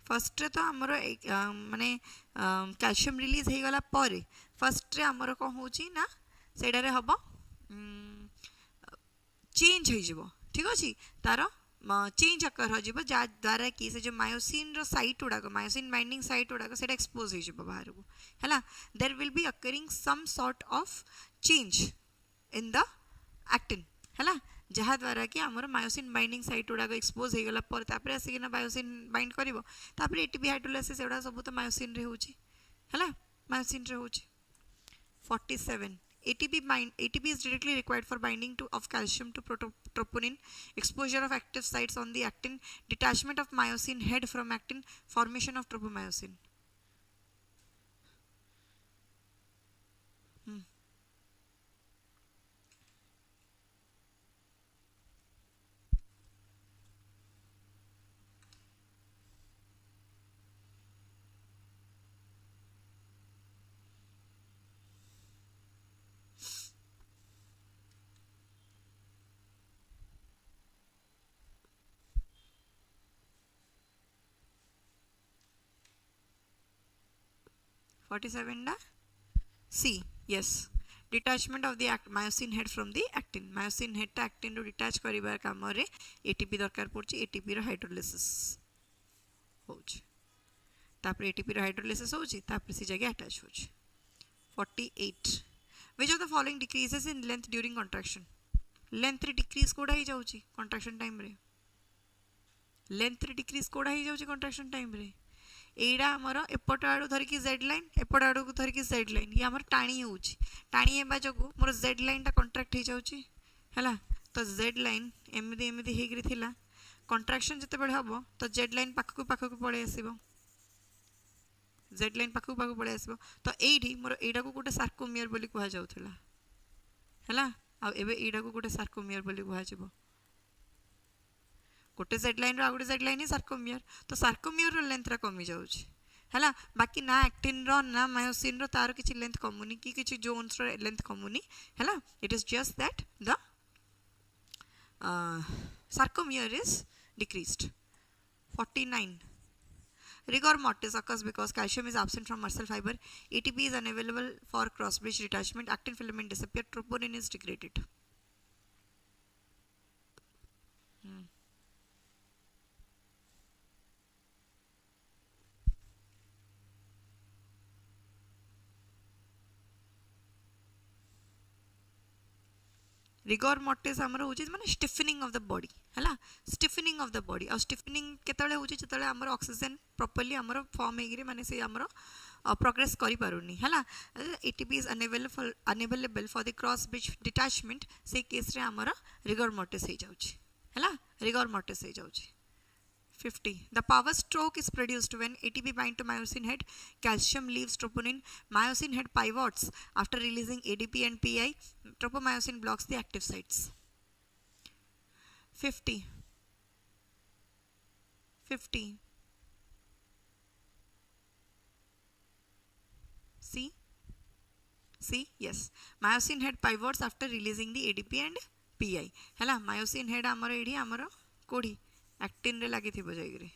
First तो आमर माने calcium release हो गला पर first ray आमर कौन होची ना सेडारे हबो चेंज हो जिवो ठीक अछि तार चेंज अकर हो जिवो जा द्वारा कि से जो मायोसिन रो साइट उडा को मायोसिन बाइंडिंग साइट उडा को सेटा एक्सपोज हो जिवो बाहर को हैला there will be occurring some sort of change in the actin हैला जहाँ द्वारा कि आमर मायोसिन बाइंडिंग साइट गुड़ाक एक्सपोज हो गला पर तापरे आसिकिना मायोसिन बाइंड करिवो तापरे एटीपी हाइड्रोलाइसिस एडा सब तो मायोसिन रे होची हैला मायोसिन रे होची 47 ATP is directly required for binding to of calcium to troponin, exposure of active sites on the actin, detachment of myosin head from actin, formation of tropomyosin. 47 da C yes detachment of the myosin head from the actin myosin head टा actin रो detach करिवार काम रे ATP दरकार पड़ची ATP रो hydrolysis होची तापर ATP रो hydrolysis होची तापर से जगह अटैच होची 48 which of the following decreases in length during contraction length रे decrease कोडा ही जाउची contraction time रे length रे decrease कोडा ही जाउची contraction time रे एडा हमर एपट आडू धरिकी z लाइन एपट आडू को धरिकी z लाइन ये हमर टाणी होउची टाणी हेबा जगु मोर z लाइन टा कॉन्ट्रैक्ट हे जाउची हला तो z लाइन एमिदी एमिदी हेगरी थिला कॉन्ट्रैक्शन जते बेले हबो तो z लाइन पाखकु पाखकु पळे आसीबो z लाइन पाखकु पाखकु पळे आसीबो तो एडी मोर एडा को गोटे सार्कोमियर बोली कुहा जाउथला हला आ एबे एडा को गोटे सार्कोमियर बोली कुहा जिवो गोटे z लाइन रो गोटे z लाइन ही सार्कोमियर तो सार्कोमियर रो लेंथ रा कमी जाउची हला बाकी ना एक्टिन रो ना मायोसिन रो तार किछि लेंथ कमुनी कि किछि जोन्स रो लेंथ कमुनी हला it is just that the sarcomere is decreased 49 rigor mortis occurs because calcium is absent from muscle fiber ATP is unavailable for cross bridge detachment actin filament disappear troponin is degraded rigor mortis हमर होची माने stiffening of the body हला stiffening of the body और stiffening केतले होची जतले हमर oxygen properly हमर form हेगिरी माने से हमर प्रोग्रेस करि पारुनी हला ATP is unavailable for the cross bridge detachment से केस रे हमर rigor mortis हे जाउची हला rigor mortis हे जाउची 50 the power stroke is produced when ATP bind to myosin head calcium leaves troponin myosin head pivots after releasing ADP and PI tropomyosin blocks the active sites 50 C yes myosin head pivots after releasing the ADP and PI hela myosin head amaro edi amaro कोडी actin रे लागि थिबो जाइगरी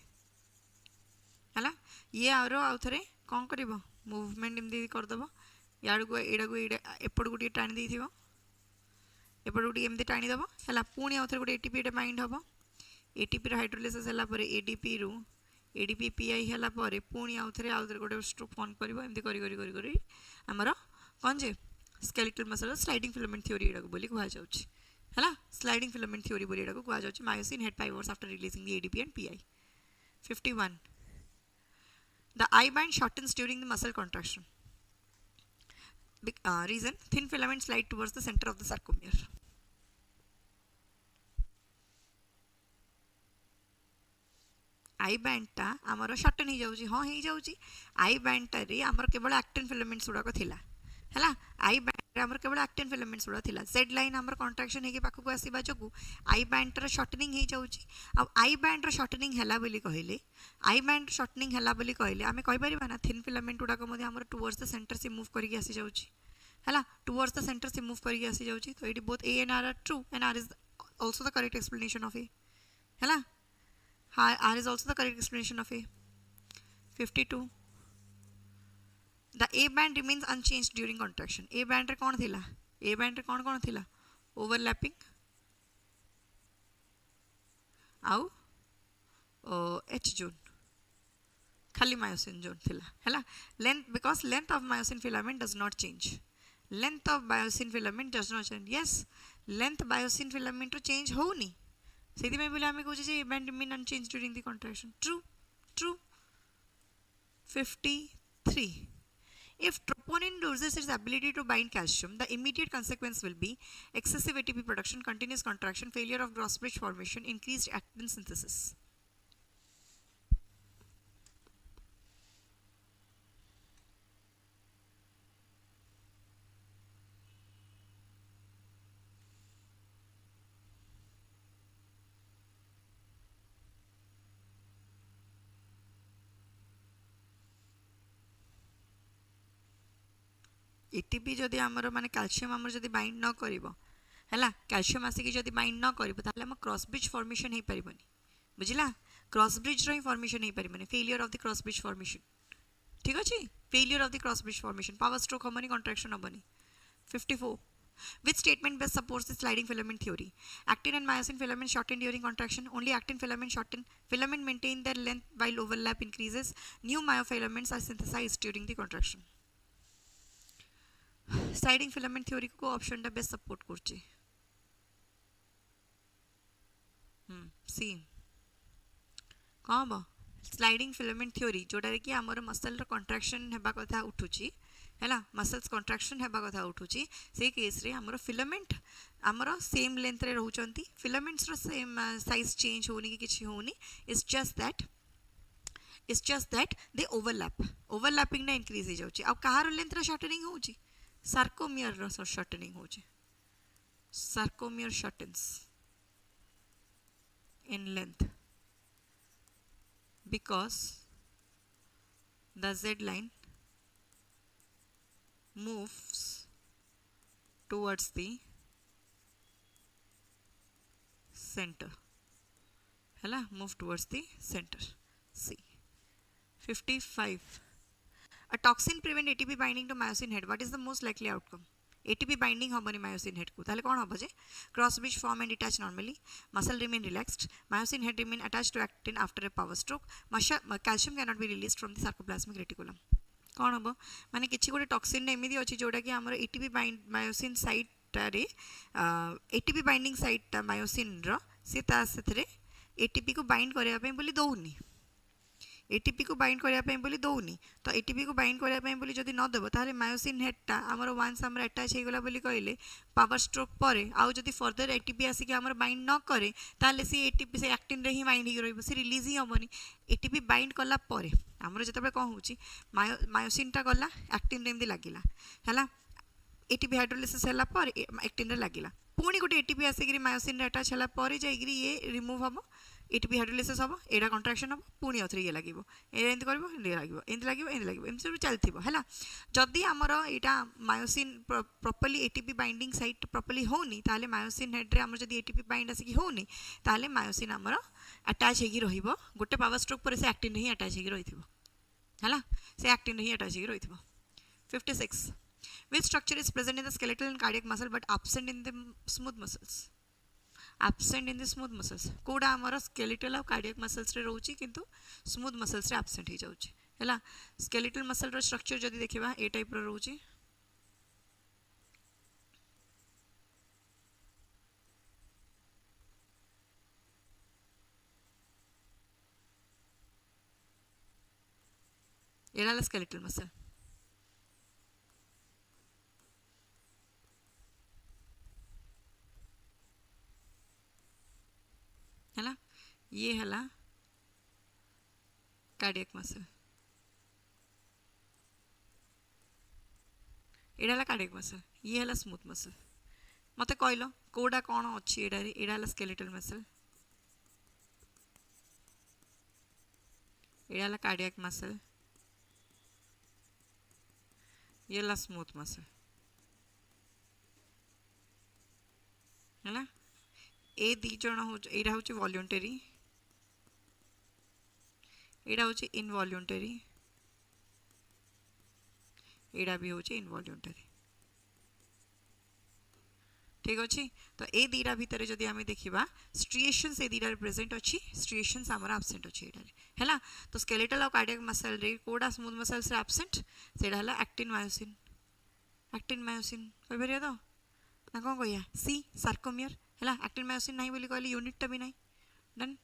हला ये आरो आउथरे कोन करबो movement इमदी कर दबो याड को एडा को एपड गुटी टाणी दै थिबो एपड गुटी एमदी टाणी दबो हला पुणी आउथरे गुटी एटीपी रे बाइंड हबो एटीपी रे हाइड्रोलिसिस हला परे एडीपी रु एडीपी पीआई हला परे पुणी आउथरे गुटी स्ट्रोक फॉर्म करबो एमदी करी हमरो कोन जे skeletal muscle sliding filament theory एडा को बोली कुहा जाउची हला स्लाइडिंग फिलामेंट थ्योरी बोली एडा को कुहा जाउची myosin head pivots after releasing the ADP and PI 51 the eye band shortens during the muscle contraction reason thin filaments slide towards the center of the sarcomere I band टा आमर shorten ही जाउची हां ही जाउची आई बैंड टा रे आमर केवल actin filaments उडा को थिला हला आई बैंड रे आमर केवल एक्टिन फिलामेंट्स उडा थिला जेड लाइन आमर कॉन्ट्रैक्शन हेके पाखु को आसीबा जगु आई बैंड रा शॉर्टनिंग ही जाउची अब आई बैंड रा शॉर्टनिंग हला बोली कहिले आई बैंड शॉर्टनिंग हला बोली कहिले आमे कहि परिबा ना थिन फिलामेंट उडा को मध्ये आमर टुवर्ड्स द सेंटर से मूव करिके आसी जाउची हला टुवर्ड्स द सेंटर से मूव करिके आसी जाउची तो it both A and R R true and R is also the correct explanation of A हला R is also the correct explanation of A. 52. The A band remains unchanged during contraction. A band रे कौन थिला? A band रे कौन थिला? Overlapping. आउ H zone. खाली myosin zone थिला. हैला length because length of myosin filament does not change. Length of myosin filament does not change. Yes, length myosin filament row change होनी. सेति में बोले हमें कहू जे band remain unchanged during the contraction true 53 if troponin loses its ability to bind calcium the immediate consequence will be excessive ATP production continuous contraction failure of cross bridge formation increased actin synthesis ATP जदि आमर माने calcium आमर जदि bind न करिवो हैला calcium आसिक जदि bind न करिवो ताले हम क्रॉस ब्रिज फॉर्मेशन हे परिबनी बुझिला क्रॉस ब्रिज रो फॉर्मेशन हे परिबनी failure of the cross bridge formation ठीक अछि failure of the cross bridge formation power stroke हमनी कॉन्ट्रैक्शन हमनी 54. Which statement best supports the sliding filament theory? Actin and myosin filament shorten during contraction. Only actin filament shorten. Filament maintain their length while overlap increases. New myofilaments are synthesized during the contraction. Sliding filament theory को option टा best support करचे. C. कौन बा? Sliding filament theory जोड़ा रे कि आमर muscle रो contraction हेबा कथा उठुची है ना मसल्स कंट्राक्शन हेबा कथा उठुची से केस रे हमरो फिलामेंट हमरो सेम लेंथ रे रहउचंती फिलामेंट्स रो सेम साइज चेंज होनी कि किछि होनी it's just that they overlapping ना इंक्रीज हो जाउची अब कहार लेंथ रे शॉर्टनिंग होउची सार्कोमियर रो शॉर्टनिंग होउची sarcomere शॉर्टन्स in length because the Z line moves towards the center hela move towards the center. C. 55. A toxin prevent ATP binding to myosin head. What is the most likely outcome? ATP binding homony myosin head को ताले कौन होगा जे cross bridge form and detach normally, muscle remain relaxed, myosin head remain attached to actin after a power stroke, calcium cannot be released from the sarcoplasmic reticulum. कौन होगा माने किसी कोटे toxin ने एमिदी अच्छी जोड़ा कि हमारे ATP बाइंड मायोसिन साइट रे ATP बाइंडिंग साइट मायोसिन रो से तास थरे ATP को बाइंड करेगा पे बोली दोउनी ATP को बाइंड करिया पे बोली दोउनी तो ATP को बाइंड करिया पे बोली जदी न देबो ताले मायोसिन हेडटा हमर वन्स हमर अटैच हे गेला बोली कहले पावर स्ट्रोक परे आउ जदी फर्दर ATP आसी के हमर बाइंड न करे ताले सी ATP से एक्टिन रे ही बाइंड ही रहबो से रिलीज ही होबनी ATP बाइंड कला परे हमर जतबे कोन होची मायोसिन टा गला एक्टिन रे एमदी लागिला हला ATP हाइड्रोलिसिस हला पर एक्टिन रे लागिला पुणी गोटे ATP आसी के मायोसिन रे अटैच हला परे जाईगिरी ये रिमूव हबो ATP हाइड्रोलिसिस हम एटा कंट्राक्शन हम पुणी अथरे ये लगे एमती कर एम सब चलती है जदि आमर यहाँ myosin properly ATP binding site properly होनी ताले मायोसिन हेड्रे आमर जदि ATP बाइंड आसिक होनी ताले मायोसिन आमर अटैच होगी रहिबो गोटे पावर स्ट्रोक पर से एक्टिन ही अटैच होगी रहिथिबो हला से एक्टिन ही अटैच होगी रहिथिबो. 56. Which structure is present in the skeletal and cardiac muscle but absent in the smooth muscles? Absent in the smooth muscles कोडा हमारा skeletal और cardiac muscles रे रोची किंतु smooth muscles रे absent ही जाउची हैला skeletal muscle रो structure जदी देखिबा ए टाइप रो रोची एला skeletal muscle है ये है कार्डियक मसल एडा कार्डियक मसल ये है स्मूथ मसल मत कहल कोडा कौन अच्छी एडा स्केलेटल मसल एडा कार्डियक मसल ये स्मूथ मसल है ए दी जन हो एटा हूँ वॉल्यूंटरी एटा हूँ इनवॉल्यूंटरी एटा भी हूँ इनवॉल्यूंटरी ठीक अच्छे तो ए दीटा भितर जदि आम देखा स्ट्रिएशंस ए दीटा प्रेजेंट अच्छी स्ट्रिएशंस आमर आब्सेंट अच्छी है तो स्केलेटल और कार्डियक मसल रे कोडा स्मूथ मसल्स रे आब्सेंट सेटा है एक्टिन मायोसिन कहि परिया तो ना कौन कहिया सी सार्कोमियर है एक्टिन मायोसिन नहीं बोली कहली यूनिट भी नहीं done.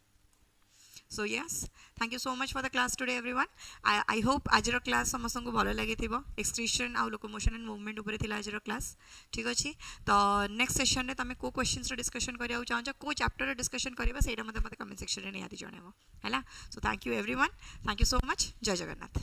So yes, thank you so much for the class today everyone. I hope आजर क्लास समस्त को भल लगी एक्सक्रीशन आउ लोकोमोशन एंड मूवमेंट उपर थिला आजर क्लास ठीक अच्छे तो नेक्स्ट सेशन रे तमे को क्वेश्चंस रो डिस्कशन करिया चाहो को चैप्टर रो डिस्कशन करबा सेटा मते कमेंट सेक्शन रे निहाती जणेबो हैला. So thank you everyone, thank you so much, जय जगन्नाथ.